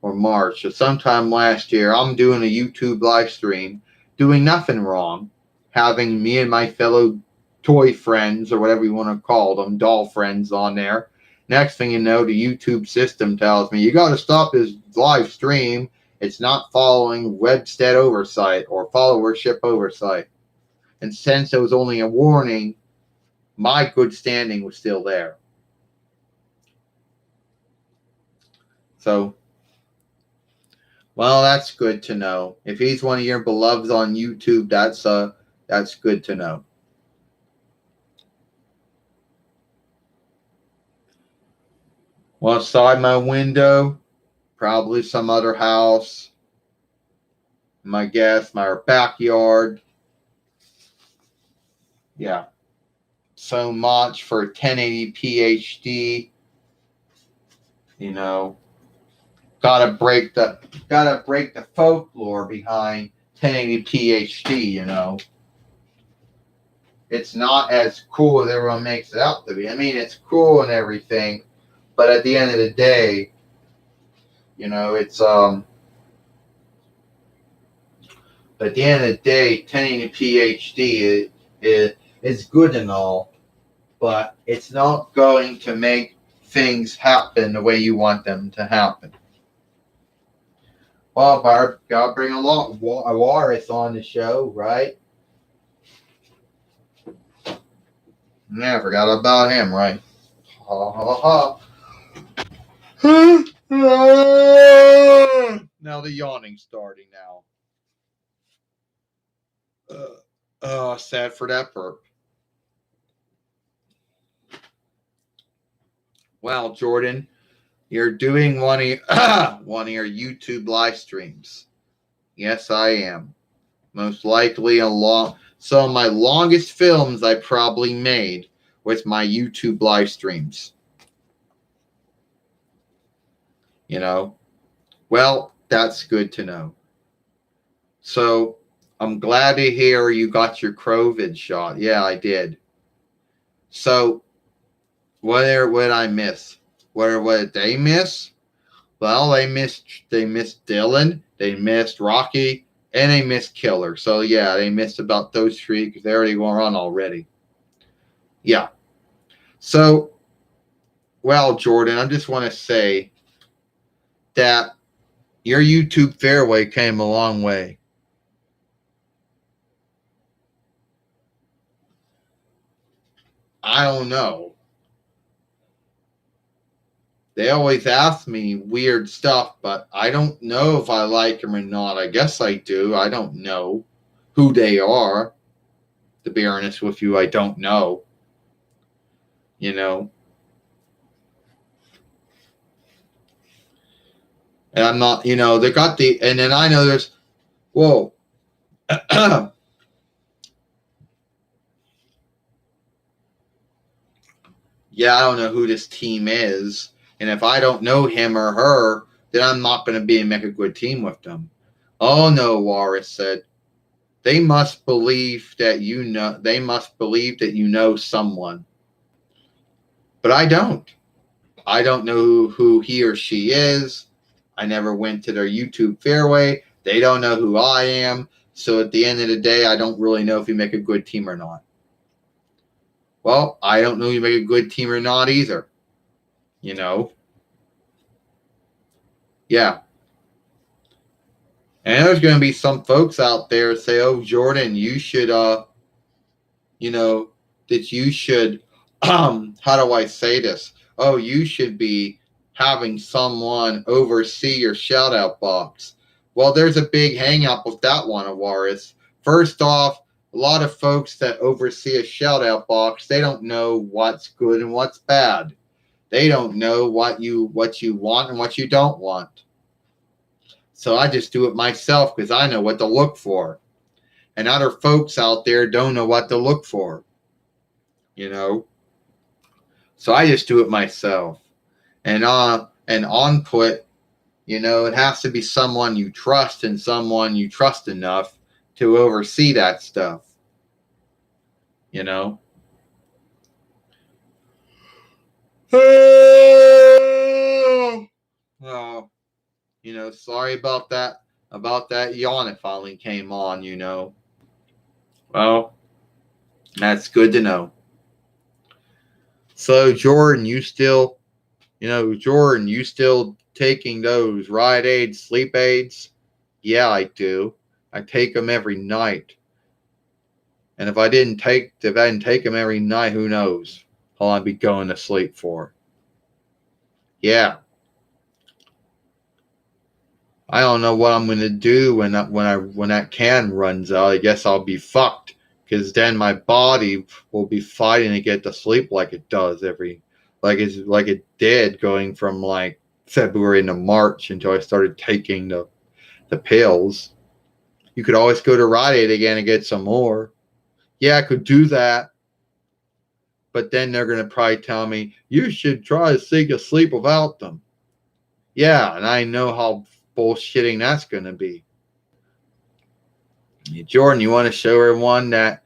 or March or sometime last year. I'm doing a YouTube live stream, doing nothing wrong, having me and my fellow toy friends or whatever you want to call them, doll friends on there. Next thing you know, the YouTube system tells me you got to stop this live stream. It's not following Webstead oversight or followership oversight. And since it was only a warning, my good standing was still there. So, well, that's good to know. If he's one of your beloveds on YouTube, that's good to know. Well, outside my window, probably some other house. My guess, my backyard. Yeah. So much for 1080p HD. You know, gotta break the folklore behind 1080p HD. It's not as cool as everyone makes it out to be. I mean, it's cool and everything, but at the end of the day, it's at the end of the day, 1080p HD is good and all, but it's not going to make things happen the way you want them to happen. Well, Barb, gotta bring a Walrus on the show, right? Yeah, I forgot about him, right? Ha ha ha. Now the yawning's starting now. Sad for that burp. Well, Jordan, You're doing one of one of your YouTube live streams. Yes, I am. Most likely some of my longest films I probably made with my YouTube live streams. You know? Well, that's good to know. So, I'm glad to hear you got your COVID shot. Yeah, I did. So, what did I miss? What did they miss? Well, they missed Dylan, they missed Rocky, and they missed Killer. So yeah, they missed about those three because they already were on already. Yeah. So, well, Jordan, I just want to say that your YouTube fairway came a long way. I don't know. They always ask me weird stuff, but I don't know if I like them or not. I guess I do. I don't know who they are. To be honest with you, I don't know. You know, and I'm not. They got and then I know there's. Whoa. Yeah, I don't know who this team is, and if I don't know him or her, then I'm not going to make a good team with them. Oh no, Warris said. They must believe that you know. They must believe that you know someone, but I don't. I don't know who he or she is. I never went to their YouTube fairway. They don't know who I am. So at the end of the day, I don't really know if you make a good team or not. Well, I don't know if you make a good team or not either. You know? Yeah. And there's going to be some folks out there say, "Oh, Jordan, you should, you know, that you should, how do I say this? Oh, you should be having someone oversee your shout out box." Well, there's a big hang up with that one, Awaris. First off, a lot of folks that oversee a shout out box, they don't know what's good and what's bad. They don't know what you want and what you don't want. So I just do it myself because I know what to look for. And other folks out there don't know what to look for. You know? So I just do it myself. And on put, it has to be someone you trust and someone you trust enough to oversee that stuff. You know? Oh, sorry about that. About that yawn it finally came on, Well, that's good to know. So Jordan, you still taking those ride aids, sleep aids? Yeah, I do. I take them every night. And if I didn't take them every night, who knows how I'd be going to sleep for? Yeah. I don't know what I'm gonna do when that can runs out. I guess I'll be fucked because then my body will be fighting to get to sleep like it does like it did going from like February to March until I started taking the pills. You could always go to Rite Aid again and get some more. Yeah, I could do that. But then they're going to probably tell me, you should try to seek a sleep without them. Yeah, and I know how bullshitting that's going to be. Jordan, you want to show everyone that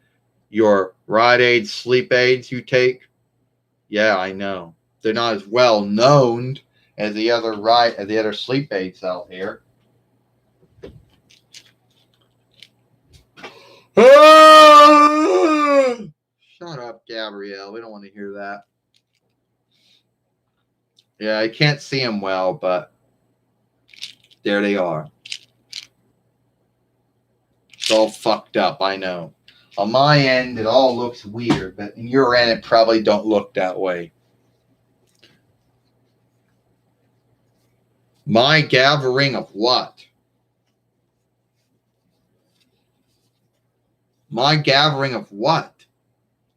your Rite Aid sleep aids you take? Yeah, I know. They're not as well known as the other sleep aids out here. Shut up, Gabrielle. We don't want to hear that. Yeah, I can't see them well, but there they are. It's all fucked up, I know. On my end, it all looks weird, but in your end, it probably don't look that way. My gathering of what? My gathering of what?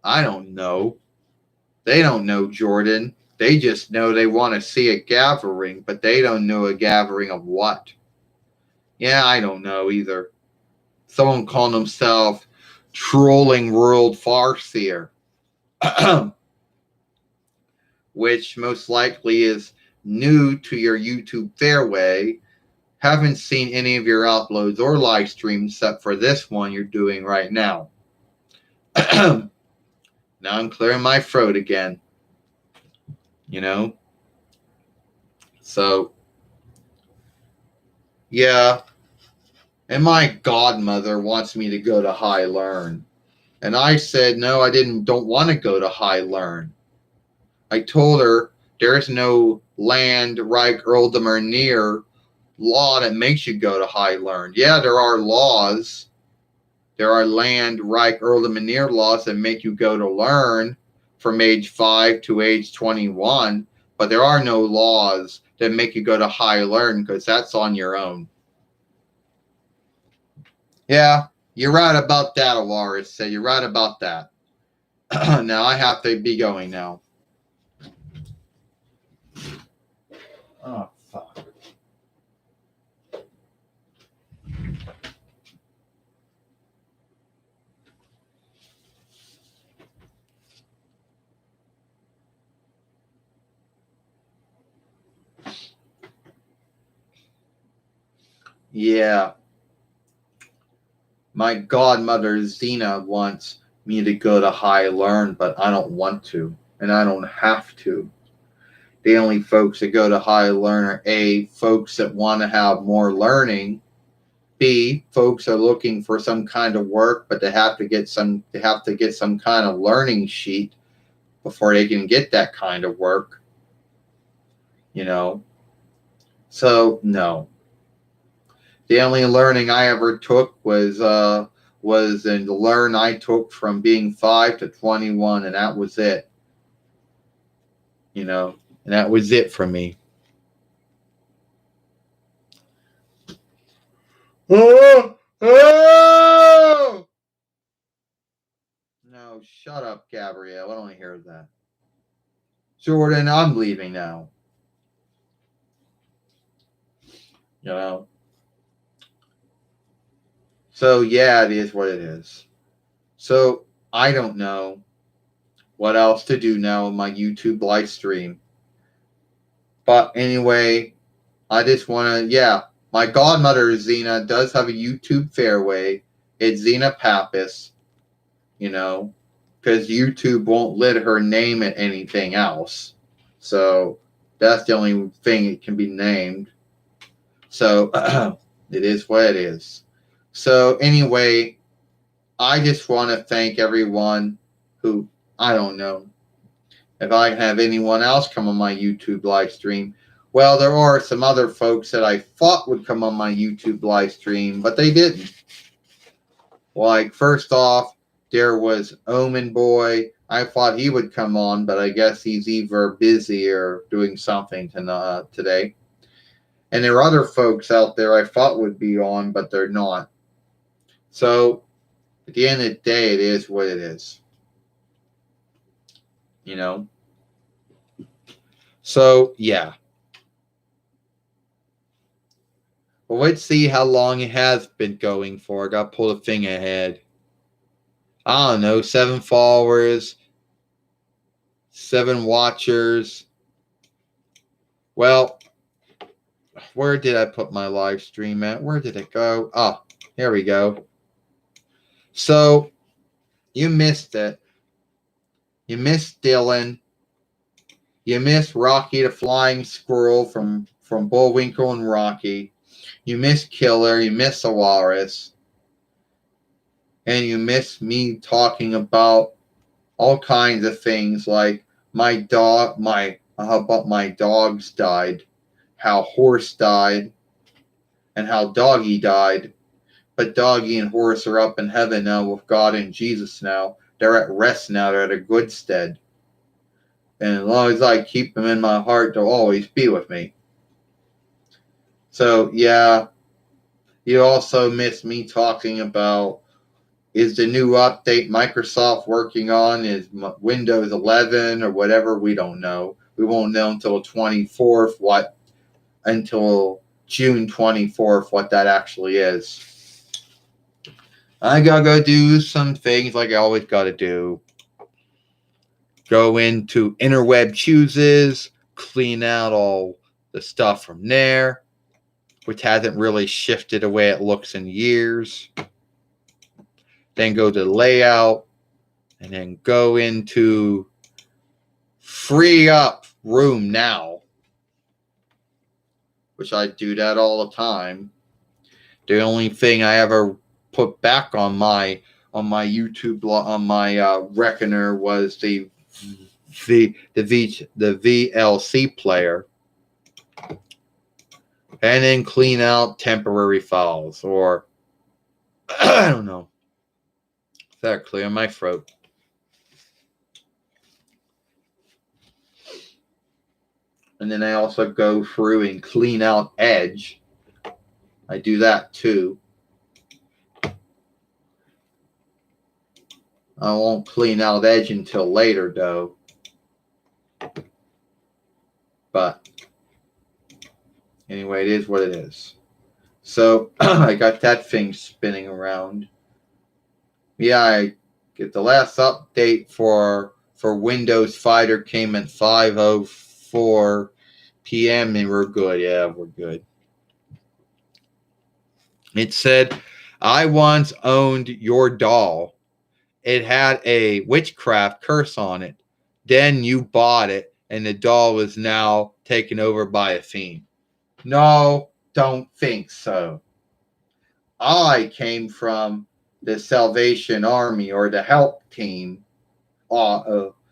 I don't know. They don't know, Jordan. They just know they want to see a gathering, but they don't know a gathering of what. Yeah, I don't know either. Someone called himself Trolling World Farseer, which most likely is new to your YouTube fairway. Haven't seen any of your uploads or live streams except for this one you're doing right now. Now I'm clearing my throat again. You know? So, yeah. And my godmother wants me to go to High Learn. And I said, no, I don't want to go to High Learn. I told her there's no land, Reich, Earldom, or near law that makes you go to High Learn. Yeah, there are laws. There are land, Reich, Earldom, and near laws that make you go to learn from age 5 to age 21. But there are no laws that make you go to High Learn because that's on your own. Yeah, you're right about that, Alaris said. You're right about that. Now I have to be going now. Oh, fuck. Yeah. My godmother Zena wants me to go to High Learn, but I don't want to, and I don't have to. The only folks that go to High Learn are A, folks that want to have more learning. B, folks are looking for some kind of work, but they have to get some kind of learning sheet before they can get that kind of work. You know. So no. The only learning I ever took was in the learn I took from being 5 to 21, and that was it. You know, and that was it for me. Oh, oh! No, shut up, Gabrielle. I don't want to hear that. Jordan, I'm leaving now. You know. So yeah, it is what it is. So I don't know what else to do now in my YouTube live stream. But anyway, I just want to, my godmother, Zena, does have a YouTube fairway. It's Zena Pappas, you know, because YouTube won't let her name it anything else. So that's the only thing it can be named. So it is what it is. So anyway, I just want to thank everyone who, I don't know, if I can have anyone else come on my YouTube live stream. Well, there are some other folks that I thought would come on my YouTube live stream, but they didn't. Like, first off, there was Omen Boy. I thought he would come on, but I guess he's either busy or doing something today. And there are other folks out there I thought would be on, but they're not. So, at the end of the day, it is what it is. You know? So, yeah. Well, let's see how long it has been going for. I got to pull the thing ahead. I don't know, 7 followers, 7 watchers. Well, where did I put my live stream at? Where did it go? Oh, here we go. So, you missed it. You missed Dylan. You missed Rocky the Flying Squirrel from Bullwinkle and Rocky. You missed Killer. You missed the Walrus. And you missed me talking about all kinds of things like how about my dogs died, how Horse died, and how Doggy died. But Doggy and Horse are up in heaven now with God and Jesus now. They're at rest now. They're at a good stead. And as long as I keep them in my heart, they'll always be with me. So, yeah. You also missed me talking about, is the new update Microsoft working on? Is Windows 11 or whatever? We don't know. we won't know until 24th until June 24th what that actually is. I gotta go do some things like I always gotta do. Go into Interweb Chooses, clean out all the stuff from there, which hasn't really shifted the way it looks in years. Then go to layout, and then go into free up room now, which I do that all the time. The only thing I ever put back on my YouTube on my Reckoner was the VLC player, and then clean out temporary files, or I don't know. Is that clear my throat? And then I also go through and clean out Edge. I do that too. I won't clean out Edge until later, though. But anyway, it is what it is. So I got that thing spinning around. Yeah, I get the last update for Windows Fighter came at 5:04 p.m. and we're good. Yeah, we're good. It said, "I once owned your doll. It had a witchcraft curse on it. Then you bought it, and the doll is now taken over by a fiend." No, don't think so. I came from the Salvation Army, or the help team,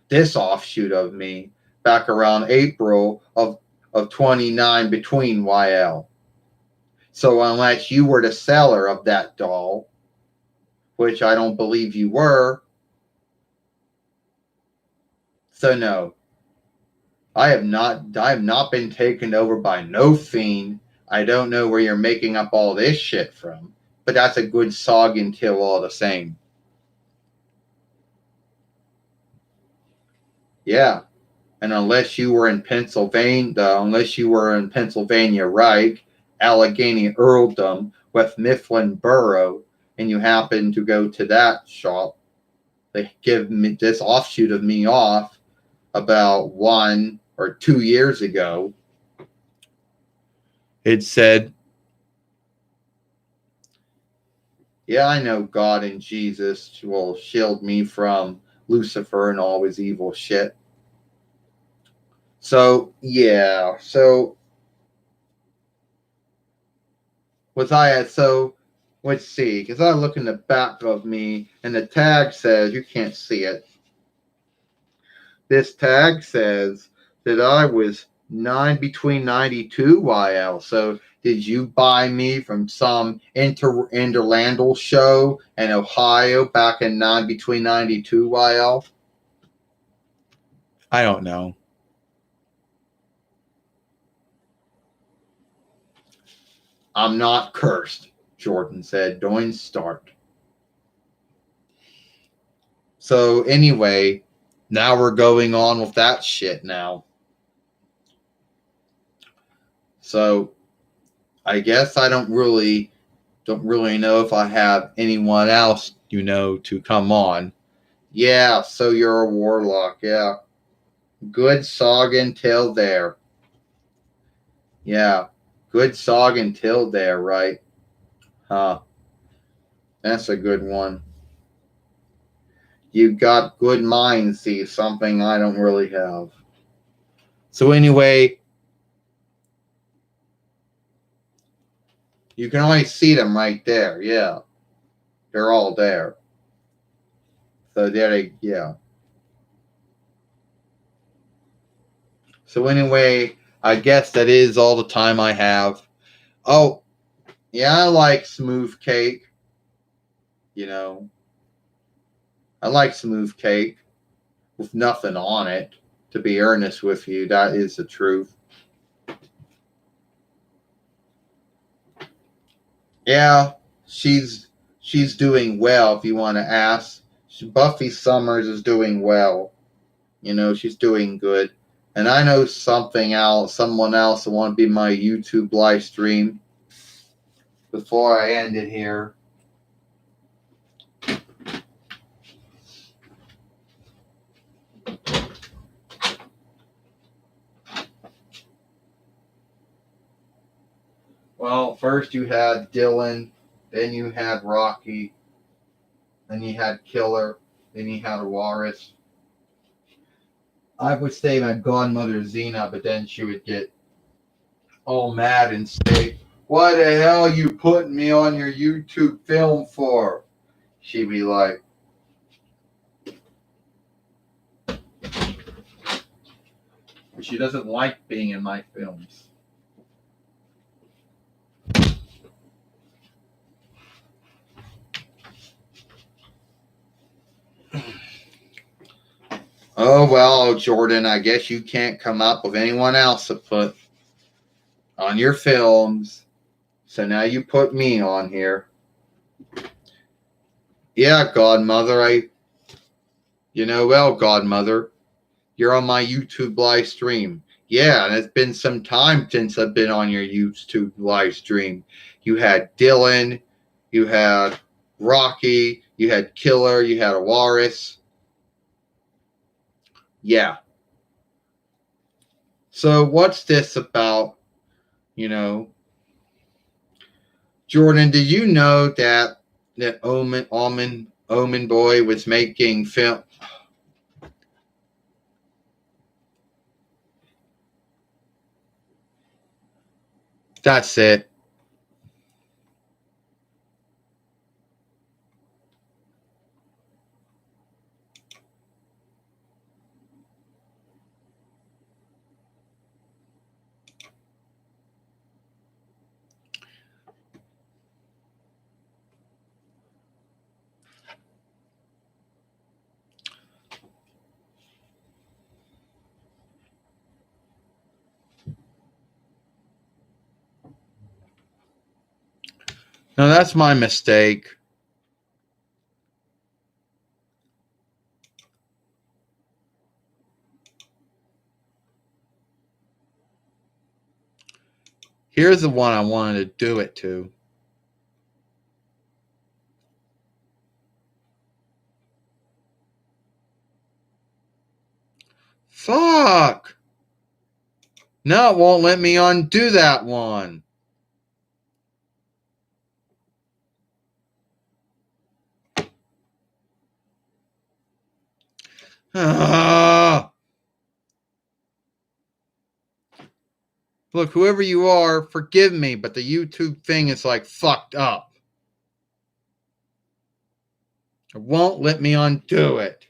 this offshoot of me, back around April of 29 between YL. So unless you were the seller of that doll, which I don't believe you were, so no. I have not been taken over by no fiend. I don't know where you're making up all this shit from, but that's a good sog and kill all the same. Yeah. And unless you were in Pennsylvania, right, Allegheny Earldom with Mifflin Borough, and you happen to go to that shop, they give me this offshoot of me off about 1 or 2 years ago. It said, "Yeah, I know God and Jesus will shield me from Lucifer and all his evil shit." So, yeah. So, let's see. Because I look in the back of me, and the tag says, you can't see it. This tag says that I was between 92 YL. So, did you buy me from some interlandal show in Ohio back in between 92 YL? I don't know. "I'm not cursed," Jordan said. "Don't start." So anyway, now we're going on with that shit now. So I guess I don't really know if I have anyone else, to come on. Yeah, so you're a warlock, yeah. Good sog until there. Yeah, good sog until there, right? Huh. That's a good one. You've got good minds, see, something I don't really have. So anyway, you can only see them right there, yeah. They're all there. So yeah. So anyway, I guess that is all the time I have. Oh, yeah, I like smooth cake. I like smooth cake with nothing on it. To be earnest with you, that is the truth. Yeah, she's doing well. If you want to ask, Buffy Summers is doing well. She's doing good. And I know someone else will want to be my YouTube live stream before I end it here. Well, first you had Dylan, then you had Rocky, then you had Killer, then you had Awaris. I would say my godmother Xena, but then she would get all mad and say, "Why the hell you putting me on your YouTube film for?" She'd be like, she doesn't like being in my films. Oh, well, Jordan, I guess you can't come up with anyone else to put on your films. So now you put me on here. Yeah, godmother, well, godmother, you're on my YouTube live stream. Yeah, and it's been some time since I've been on your YouTube live stream. You had Dylan, you had Rocky, you had Killer, you had Awaris. Yeah. So what's this about? Jordan, did you know that Omen Boy was making film? That's it. No, that's my mistake. Here's the one I wanted to do it to. Fuck! No, it won't let me undo that one. Look, whoever you are, forgive me, but the YouTube thing is like fucked up. It won't let me undo it.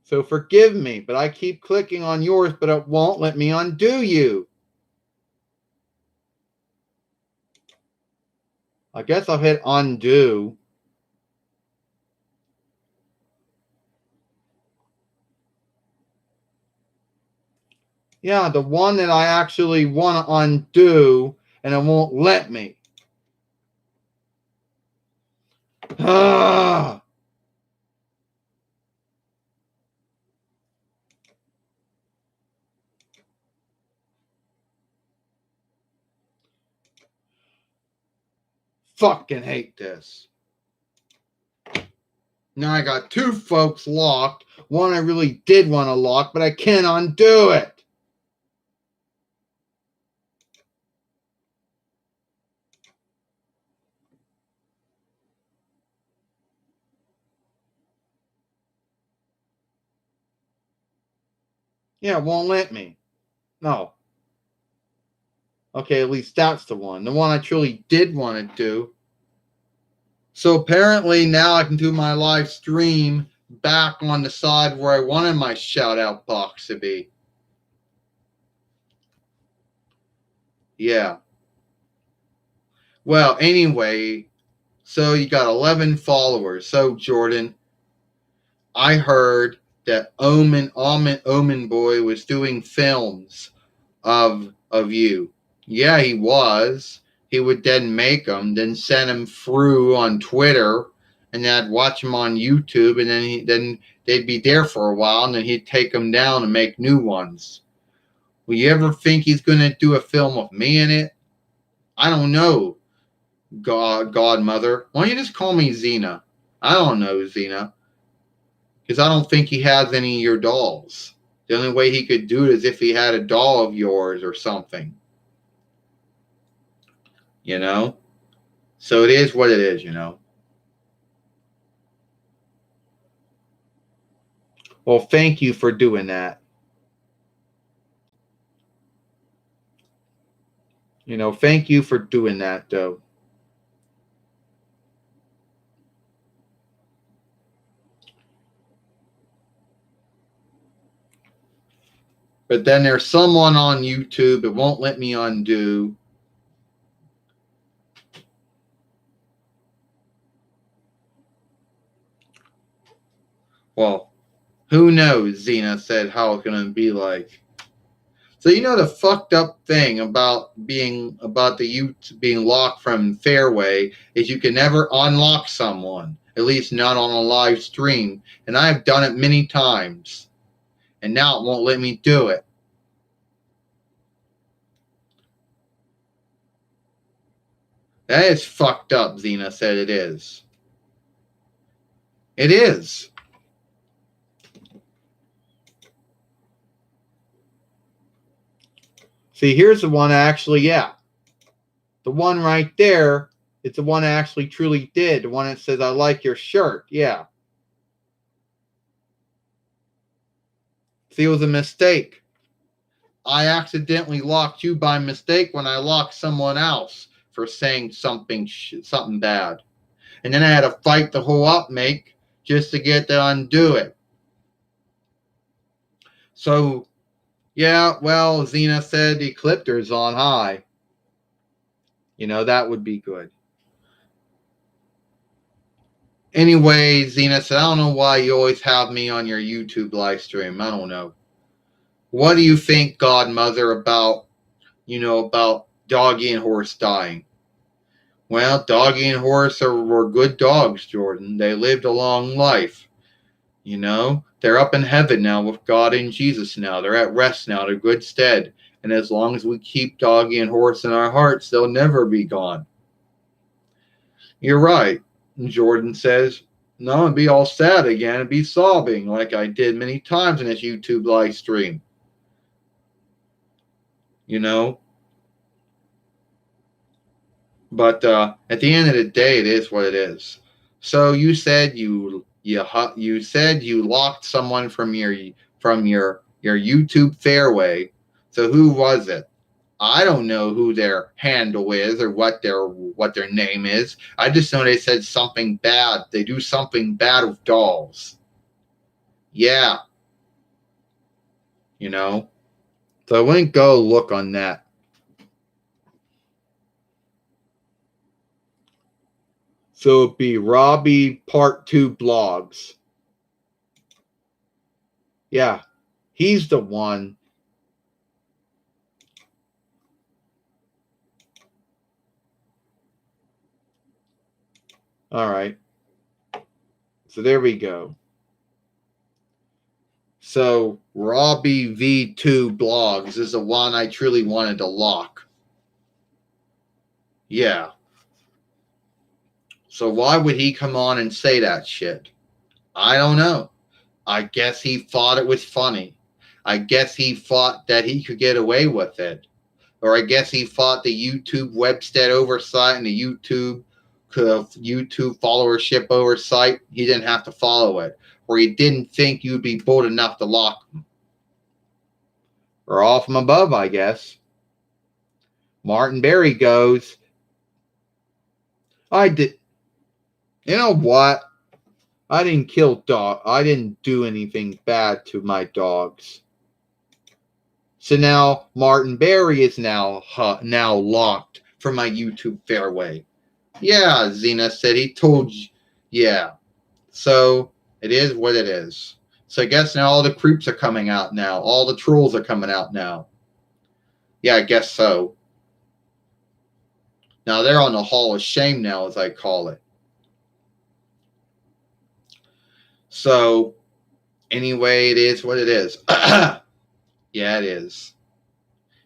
So forgive me, but I keep clicking on yours, but it won't let me undo you. I guess I'll hit undo. Yeah, the one that I actually want to undo, and it won't let me. Ah! Fucking hate this. Now I got two folks locked. One I really did want to lock, but I can't undo it. Yeah, it won't let me. No. Okay, at least that's the one. The one I truly did want to do. So apparently now I can do my live stream back on the side where I wanted my shout out box to be. Yeah. Well, anyway, so you got 11 followers. So Jordan, I heard that Omen Boy was doing films of you. Yeah, he was. He would then make them, then send them through on Twitter and then I'd watch him on YouTube, and then they'd be there for a while, and then he'd take them down and make new ones. Will you ever think he's going to do a film with me in it? I don't know, Godmother. Why don't you just call me Xena? I don't know, Xena. Because I don't think he has any of your dolls. The only way he could do it is if he had a doll of yours or something. You know? So it is what it is, you know? Well, thank you for doing that. You know, thank you for doing that, though. But then there's someone on YouTube, it won't let me undo. Well, who knows, Xena said, how it's going to be like. So you know the fucked up thing about the YouTube being locked from Fairway is you can never unlock someone, at least not on a live stream. And I've done it many times. And now it won't let me do it. That is fucked up, Xena said it is. It is. See, here's the one actually, yeah. The one right there, it's the one I actually truly did. The one that says, I like your shirt. Yeah. See, it was a mistake. I accidentally locked you by mistake when I locked someone else for saying something bad. And then I had to fight the whole upmake just to get to undo it. So, yeah, well, Xena said the Ecliptor's on high. You know, that would be good. Anyway, Xena said, I don't know why you always have me on your YouTube live stream. I don't know. What do you think, Godmother, about Doggy and Horse dying? Well, Doggy and Horse were good dogs, Jordan. They lived a long life. You know, they're up in heaven now with God and Jesus now. They're at rest now. They're good stead. And as long as we keep Doggy and Horse in our hearts, they'll never be gone. You're right, Jordan says. No, and be all sad again and be sobbing like I did many times in this YouTube live stream. You know? But at the end of the day, it is what it is. So you said you said you locked someone from your YouTube fairway. So who was it? I don't know who their handle is or what their name is. I just know they said something bad. They do something bad with dolls. Yeah. You know. So I wouldn't go look on that. So it'd be Robbie Part 2 blogs. Yeah. He's the one. All right. So there we go. So Robbie V2 blogs is the one I truly wanted to lock. Yeah. So why would he come on and say that shit? I don't know. I guess he thought it was funny. I guess he thought that he could get away with it. Or I guess he thought the YouTube website oversight and the YouTube followership oversight, he didn't have to follow it. Or he didn't think you'd be bold enough to lock him. Or all from above, I guess. Martin Berry goes, I did. You know what? I didn't kill dog. I didn't do anything bad to my dogs. So now Martin Berry is now locked from my YouTube fairway. Yeah, Xena said he told you. Yeah. So it is what it is. So I guess now all the creeps are coming out now. All the trolls are coming out now. Yeah, I guess so. Now they're on the Hall of Shame now, as I call it. So, anyway, it is what it is. Yeah, it is.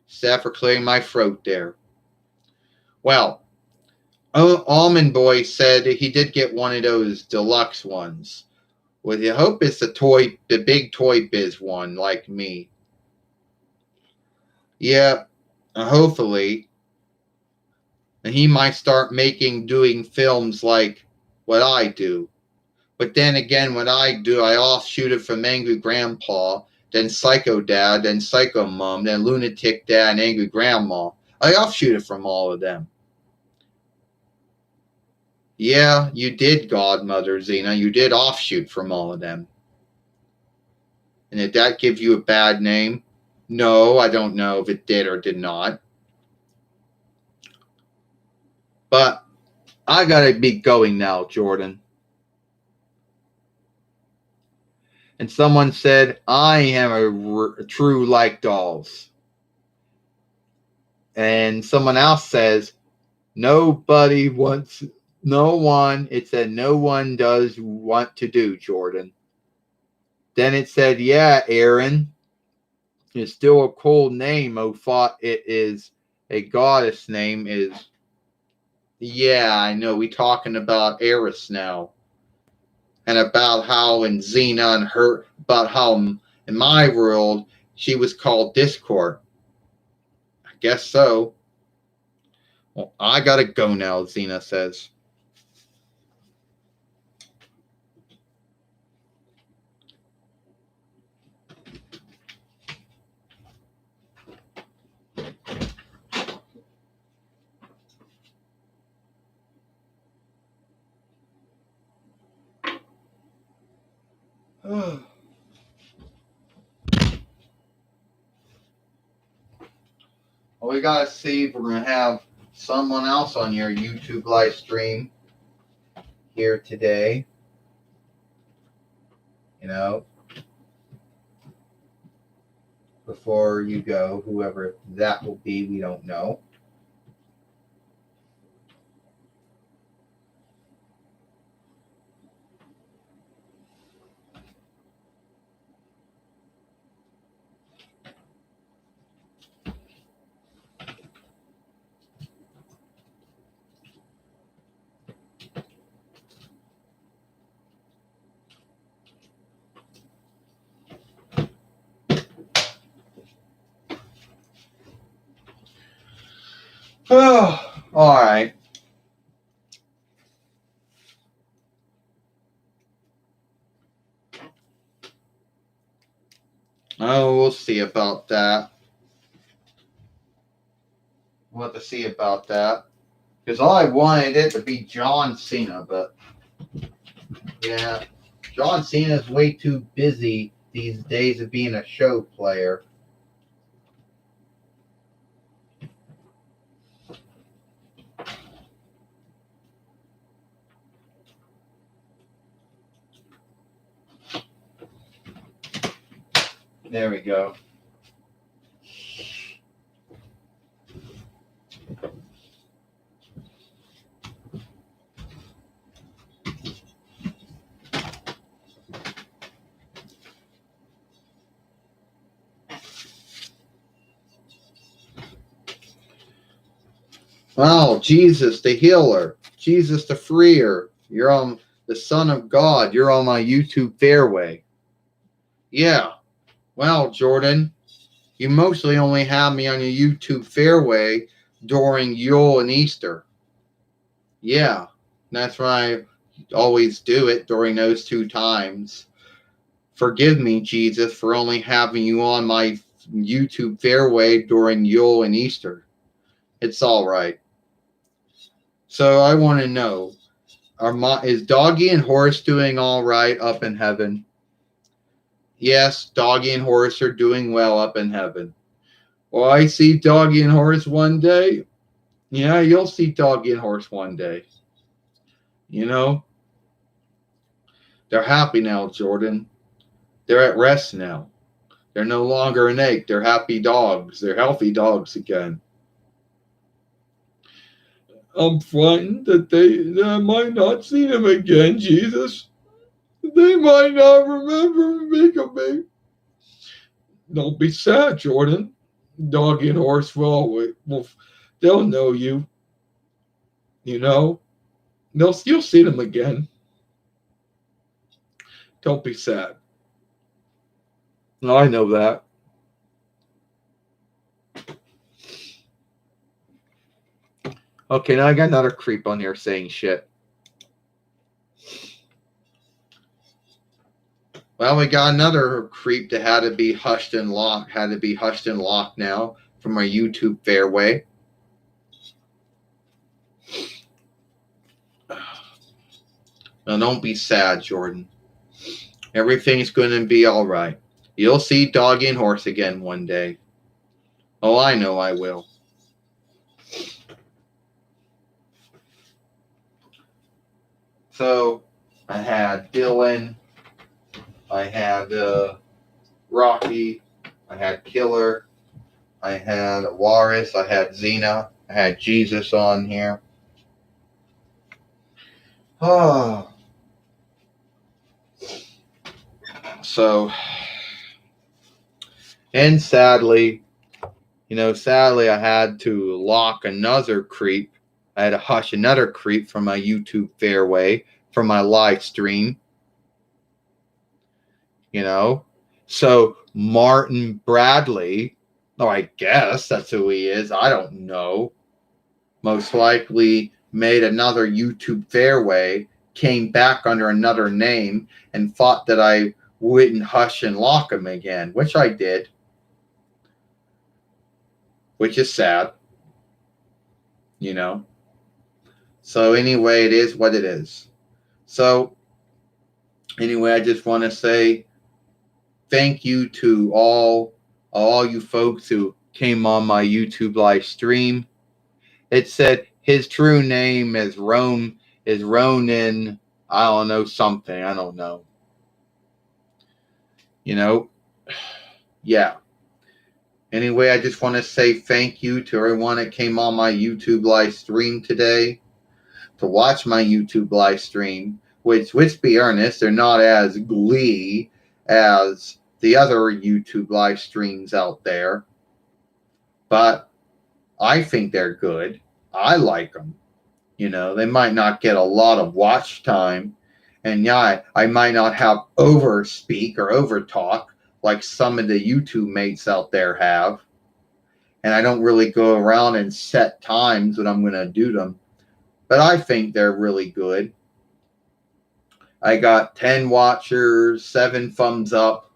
Except for clearing my throat there. Well, Almond Boy said he did get one of those deluxe ones. Well, I hope it's the big Toy Biz one, like me. Yeah, hopefully. And he might start doing films like what I do. But then again, what I do, I offshoot it from Angry Grandpa, then Psycho Dad, then Psycho Mom, then Lunatic Dad, and Angry Grandma. I offshoot it from all of them. Yeah, you did, Godmother Xena. You did offshoot from all of them. And did that give you a bad name? No, I don't know if it did or did not. But I gotta be going now, Jordan. And someone said, I am a true like dolls. And someone else says, nobody wants, no one, it said, no one does want to do, Jordan. Then it said, yeah, Aaron, it's still a cool name. Oh, thought it is a goddess name is. Yeah, I know. We talking about Eris now. And about how in Xena and her, about how in my world, she was called Discord. I guess so. Well, I gotta go now, Xena says. Well, we gotta see if we're gonna have someone else on your YouTube live stream here today. You know, before you go, whoever that will be, we don't know. Oh, all right. Oh, we'll see about that. We'll have to see about that. Because I wanted it to be John Cena, but yeah, John Cena is way too busy these days of being a show player. There we go. Oh, Jesus the healer, Jesus the freer. You're on the Son of God. You're on my YouTube fairway. Yeah. Well, Jordan, you mostly only have me on your YouTube fairway during Yule and Easter. Yeah, that's why I always do it during those two times. Forgive me, Jesus, for only having you on my YouTube fairway during Yule and Easter. It's all right. So I want to know, is Doggy and Horace doing all right up in heaven? Yes, Doggy and Horace are doing well up in heaven. Well, I see Doggy and Horace one day. Yeah, you'll see Doggy and Horace one day. You know, they're happy now, Jordan. They're at rest now. They're no longer an ache. They're happy dogs. They're healthy dogs again. I'm frightened that I might not see them again, Jesus. They might not remember me. Don't be sad, Jordan. Doggy and horse they'll know you. You know, you'll see them again. Don't be sad. No, I know that. Okay, now I got another creep on here saying shit. Well, we got another creep that had to be hushed and locked. Had to be hushed and locked now from our YouTube fairway. Now, don't be sad, Jordan. Everything's going to be all right. You'll see Doggy and Horse again one day. Oh, I know I will. So, I had Dylan. I had Rocky. I had Killer. I had Waris. I had Xena. I had Jesus on here. Oh. So, and sadly, I had to lock another creep. I had to hush another creep from my YouTube fairway, from my live stream. So Martin Bradley, I guess that's who he is. I don't know. Most likely made another YouTube fairway, came back under another name, and thought that I wouldn't hush and lock him again, which I did. Which is sad. So anyway, it is what it is. So anyway, I just want to say thank you to all you folks who came on my YouTube live stream. It said his true name is Ronan. I don't know, something. I don't know. Yeah. Anyway, I just want to say thank you to everyone that came on my YouTube live stream today to watch my YouTube live stream, which, let's be honest, they're not as glee as the other YouTube live streams out there. But I think they're good. I like them. They might not get a lot of watch time. And yeah, I might not have over speak or over talk like some of the YouTube mates out there have. And I don't really go around and set times when I'm going to do them. But I think they're really good. I got 10 watchers, 7 thumbs up.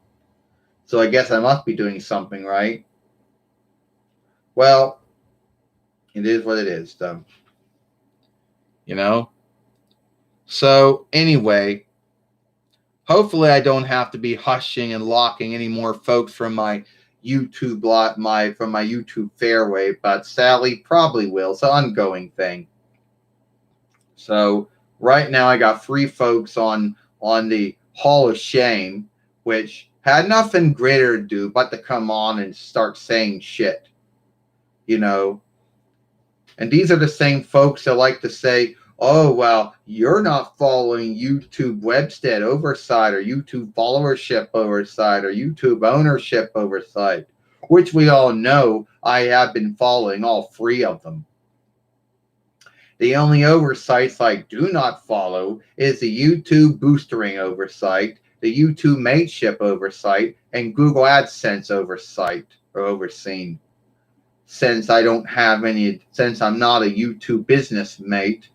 So I guess I must be doing something right. Well, it is what it is, though. So anyway, hopefully I don't have to be hushing and locking any more folks from my YouTube from my YouTube fairway, but Sally probably will. It's an ongoing thing. So right now I got 3 folks on the Hall of Shame, which had nothing greater to do but to come on and start saying shit. And these are the same folks that like to say, oh, well, you're not following YouTube Webstead oversight or YouTube followership oversight or YouTube ownership oversight, which we all know I have been following all 3 of them. The only oversights I do not follow is the YouTube boostering oversight, the YouTube mateship oversight, and Google AdSense oversight or overseen. Since I'm not a YouTube business mate,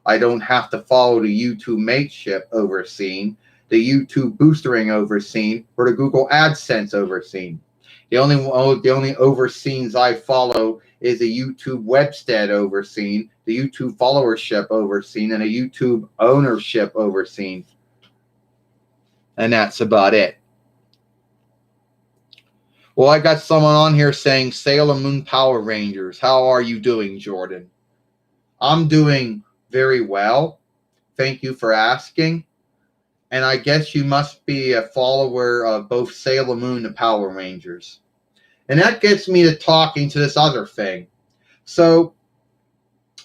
I don't have to follow the YouTube mateship overseen, the YouTube boostering overseen, or the Google AdSense overseen. The only overseens I follow is the YouTube Webstead overseen, the YouTube followership overseen, and a YouTube ownership overseen. And that's about it. Well, I got someone on here saying, Sailor Moon Power Rangers. How are you doing, Jordan? I'm doing very well. Thank you for asking. And I guess you must be a follower of both Sailor Moon and Power Rangers. And that gets me to talking to this other thing. So,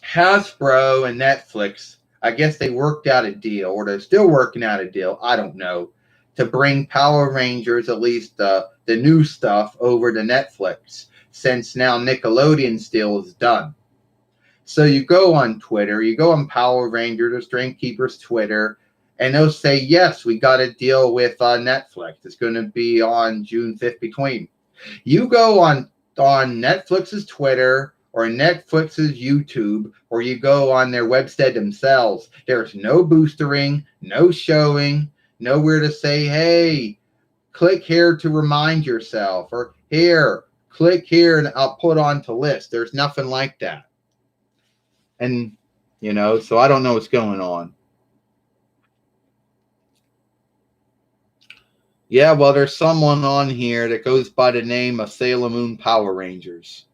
Hasbro and Netflix I guess they worked out a deal, or they're still working out a deal. I don't know, to bring Power Rangers, at least the new stuff, over to Netflix, since now Nickelodeon's deal is done. So you go on Twitter, you go on Power Rangers or Strength Keeper's Twitter, and they'll say, yes, we got a deal with Netflix. It's going to be on June 5th between. You go on Netflix's Twitter or Netflix's YouTube, or you go on their website themselves. There's no boostering, no showing, nowhere to say, hey, click here to remind yourself, or here, click here and I'll put on to list. There's nothing like that. And, so I don't know what's going on. Yeah, well, there's someone on here that goes by the name of Sailor Moon Power Rangers.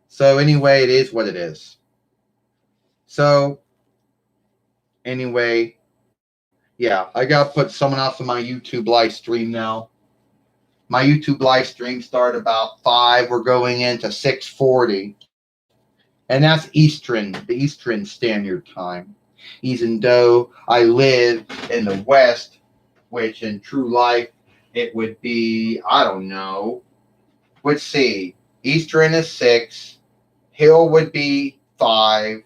So anyway, it is what it is. So anyway, yeah, I got to put someone else on my YouTube live stream now. My YouTube live stream started about 5. We're going into 6:40. And that's Eastern, the Eastern Standard Time. Even though I live in the West, which in true life, it would be, I don't know. Let's see. Eastern is 6. Hill would be 5.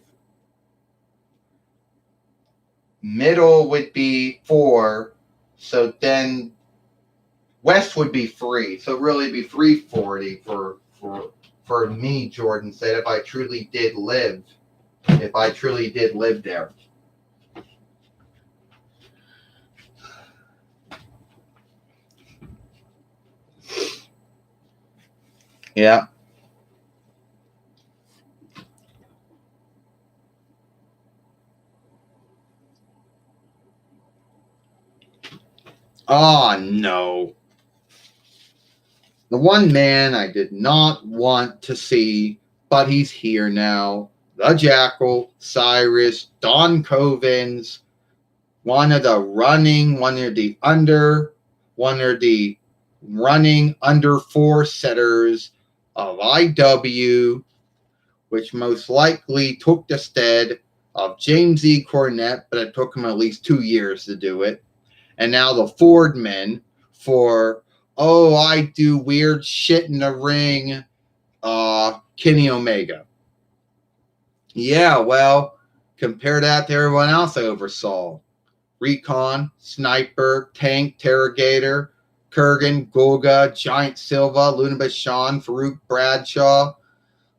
Middle would be 4. So then West would be 3. So really it'd be 3:40 for me, Jordan said, if I truly did live there. Yeah. Oh, no. The one man I did not want to see, but he's here now. The Jackal, Cyrus, Don Covens, one of the running under 4 setters of IW, which most likely took the stead of James E. Cornette, but it took him at least 2 years to do it. And now the Ford men for, oh, I do weird shit in the ring, Kenny Omega. Yeah, well, compare that to everyone else I oversaw. Recon, Sniper, Tank, Terrogator, Kurgan, Golga, Giant Silva, Luna Bashan, Farouk Bradshaw.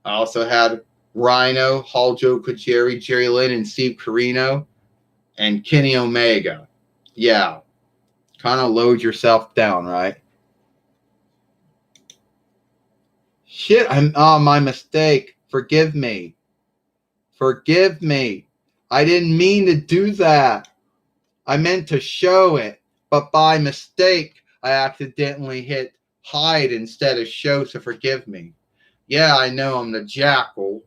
I also had Rhino, Hall Joe Kujeri, Jerry Lynn, and Steve Carino, and Kenny Omega. Yeah. Kind of load yourself down, right? Shit, my mistake. Forgive me. I didn't mean to do that. I meant to show it, but by mistake, I accidentally hit hide instead of show, so forgive me. Yeah, I know I'm the Jackal,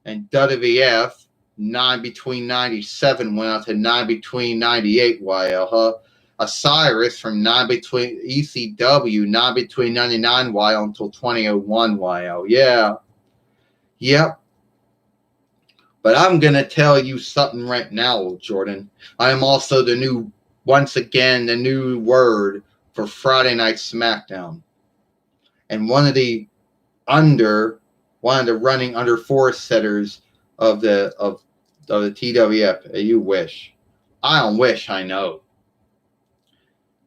and WWF, 9 between 97 went out to 9 between 98 YL, Osiris from 9 between ECW, 9 between 99 YL until 2001 YL. Yeah. Yep. But I'm going to tell you something right now, Jordan. I am also once again, the new word for Friday Night SmackDown. And one of the running under 4 setters of the TWF. You wish. I don't wish, I know.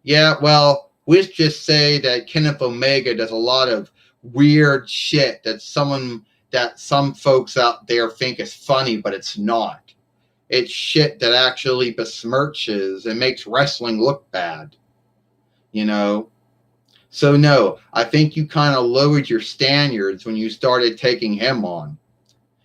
Yeah, well, let's just say that Kenneth Omega does a lot of weird shit that some folks out there think is funny, but it's not. It's shit that actually besmirches and makes wrestling look bad. So no, I think you kind of lowered your standards when you started taking him on.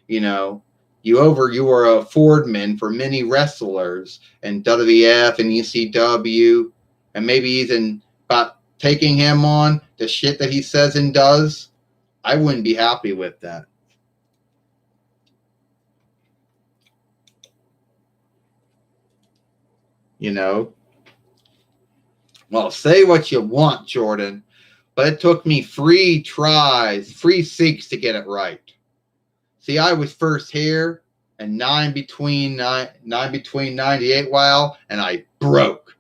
You were a Fordman for many wrestlers in WWF and ECW, and maybe even about taking him on, the shit that he says and does, I wouldn't be happy with that. Well, say what you want, Jordan, but it took me 3 seeks to get it right. See, I was first here, and nine between 98 wow, and I broke.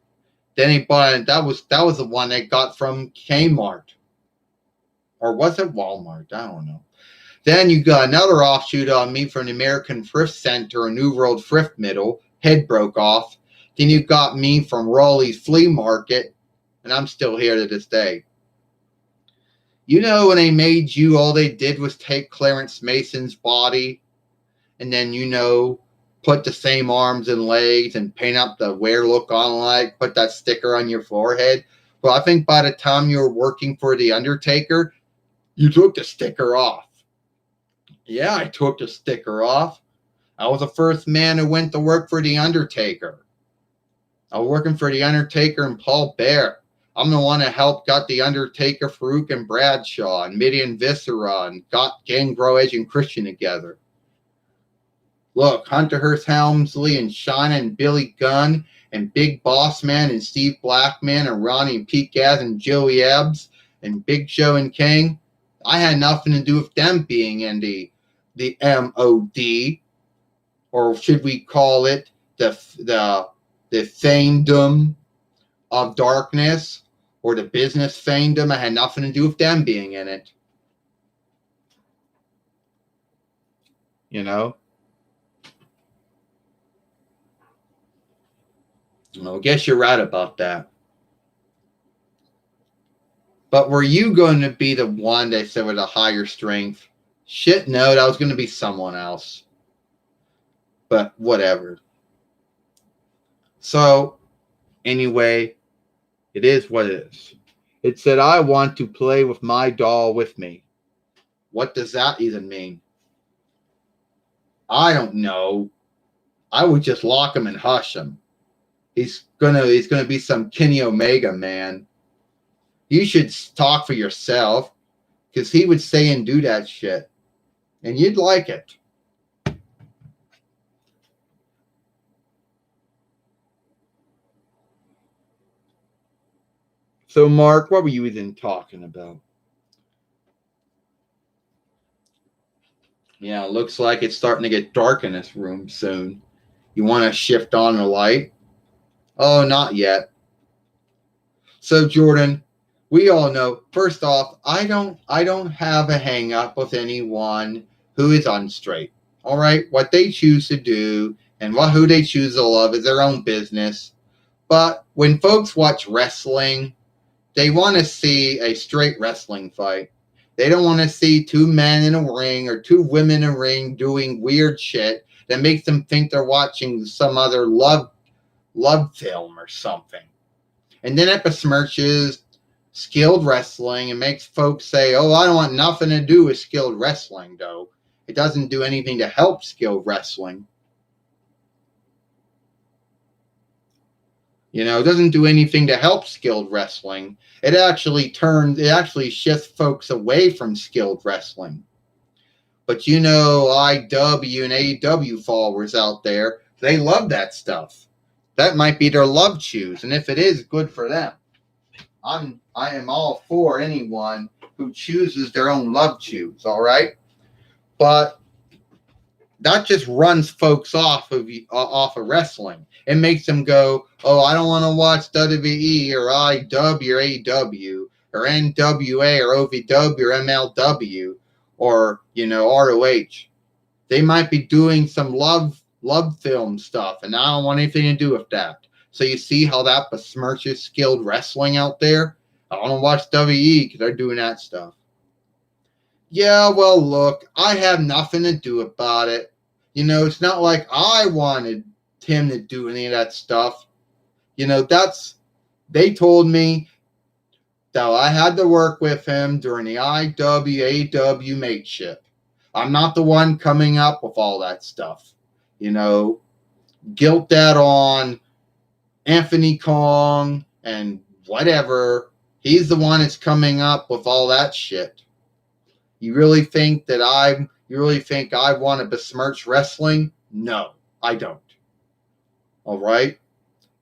Then he bought that was the one they got from Kmart. Or was it Walmart? I don't know. Then you got another offshoot on me from the American Thrift Center, a New World Thrift Middle. Head broke off. Then you got me from Raleigh's Flea Market, and I'm still here to this day. You know, when they made you, all they did was take Clarence Mason's body and then, put the same arms and legs and paint up the wear look on, like, put that sticker on your forehead. Well, I think by the time you were working for The Undertaker, you took the sticker off. Yeah, I took the sticker off. I was the first man who went to work for The Undertaker. I was working for The Undertaker and Paul Bear. I'm the one that helped got The Undertaker, Farouk and Bradshaw, and Mitty and Viscera, and got Gangrel, Edge, and Christian together. Look, Hunter Hearst Helmsley and Shauna and Billy Gunn and Big Boss Man and Steve Blackman and Ronnie and Pete Gaz and Joey Ebbs and Big Show and King. I had nothing to do with them being in the MOD, or should we call it the Fiendom of Darkness, or the Business Fiendom. I had nothing to do with them being in it. You know? Well, I guess you're right about that. But were you going to be the one they said with a higher strength? Shit, no, that was going to be someone else. But whatever. So, anyway, it is what it is. It said, I want to play with my doll with me. What does that even mean? I don't know. I would just lock him and hush him. He's gonna be some Kenny Omega man. You should talk for yourself, because he would say and do that shit, and you'd like it. So, Mark, what were you even talking about? Yeah, it looks like it's starting to get dark in this room soon. You want to shift on the light? Oh, not yet. So, Jordan, we all know, first off, I don't have a hang up with anyone who is unstraight. All right? What they choose to do and who they choose to love is their own business. But when folks watch wrestling, they want to see a straight wrestling fight. They don't want to see two men in a ring or two women in a ring doing weird shit that makes them think they're watching some other love film or something. And then it besmirches skilled wrestling and makes folks say, oh, I don't want nothing to do with skilled wrestling, though. It doesn't do anything to help skilled wrestling. You know, it doesn't do anything to help skilled wrestling. It actually shifts folks away from skilled wrestling. But IW and AEW followers out there, they love that stuff. That might be their love choose, and if it is, good for them. I am all for anyone who chooses their own love choose, all right? But that just runs folks off of wrestling. It makes them go, oh, I don't want to watch WWE or IW or AEW or NWA or OVW or MLW or, ROH. They might be doing some love film stuff, and I don't want anything to do with that. So you see how that besmirches skilled wrestling out there? I want to watch WWE because they're doing that stuff. Yeah, well, look, I have nothing to do about it. It's not like I wanted him to do any of that stuff. They told me that I had to work with him during the IWAW mateship. I'm not the one coming up with all that stuff. Guilt that on Anthony Kong and whatever. He's the one that's coming up with all that shit. You really think I want to besmirch wrestling? No, I don't. All right?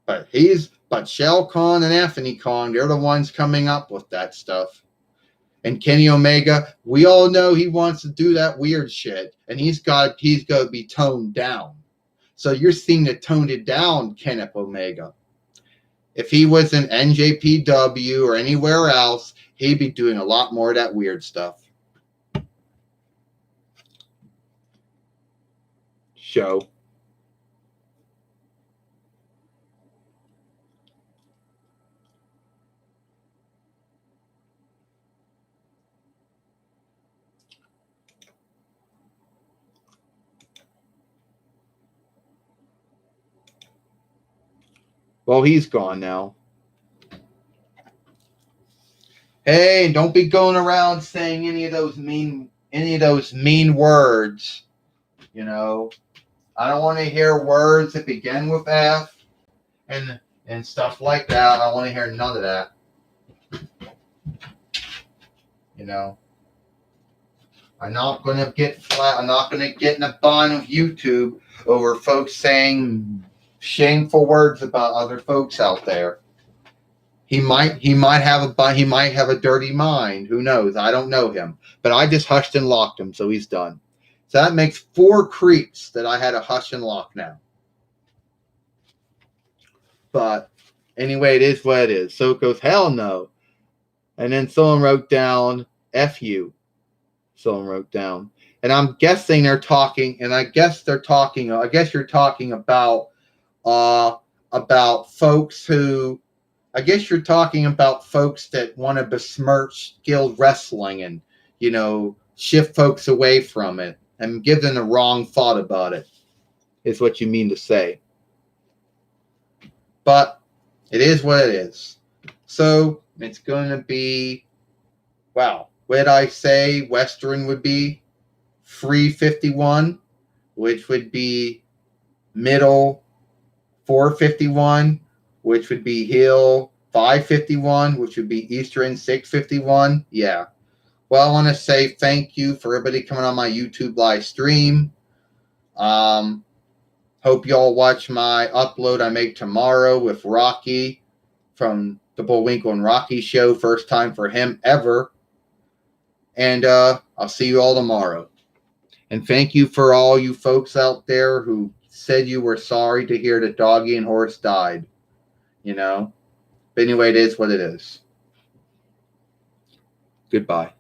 But Shell Kong and Anthony Kong, they're the ones coming up with that stuff. And Kenny Omega, we all know he wants to do that weird shit, and he's going to be toned down. So you're seeing the toned it down Kenneth Omega. If he was in NJPW or anywhere else, he'd be doing a lot more of that weird stuff. Show. Well, he's gone now. Hey, don't be going around saying any of those mean words. You know, I don't want to hear words that begin with F and stuff like that. I don't want to hear none of that. You know, I'm not going to get flat. I'm not going to get in a bind of YouTube over folks saying shameful words about other folks out there. He might have a dirty mind. Who knows? I don't know him, but I just hushed and locked him, so he's done. So that makes 4 creeps that I had to hush and lock now. But anyway, it is what it is. So it goes, hell no. And then someone wrote down, F you. Someone wrote down. And I'm guessing they're talking, and I guess you're talking about folks who, I guess you're talking about folks that want to besmirch skilled wrestling and, you know, shift folks away from it and give them the wrong thought about it, is what you mean to say. But it is what it is. So it's going to be, wow, what did I say Western would be? 351, which would be middle 451, which would be Hill 551, which would be Eastern 651. Yeah. Well, I want to say thank you for everybody coming on my YouTube live stream. Hope y'all watch my upload I make tomorrow with Rocky from the Bullwinkle and Rocky show. First time for him ever. And I'll see you all tomorrow. And thank you for all you folks out there who said you were sorry to hear that Doggy and Horse died. You know? But anyway, it is what it is. Goodbye.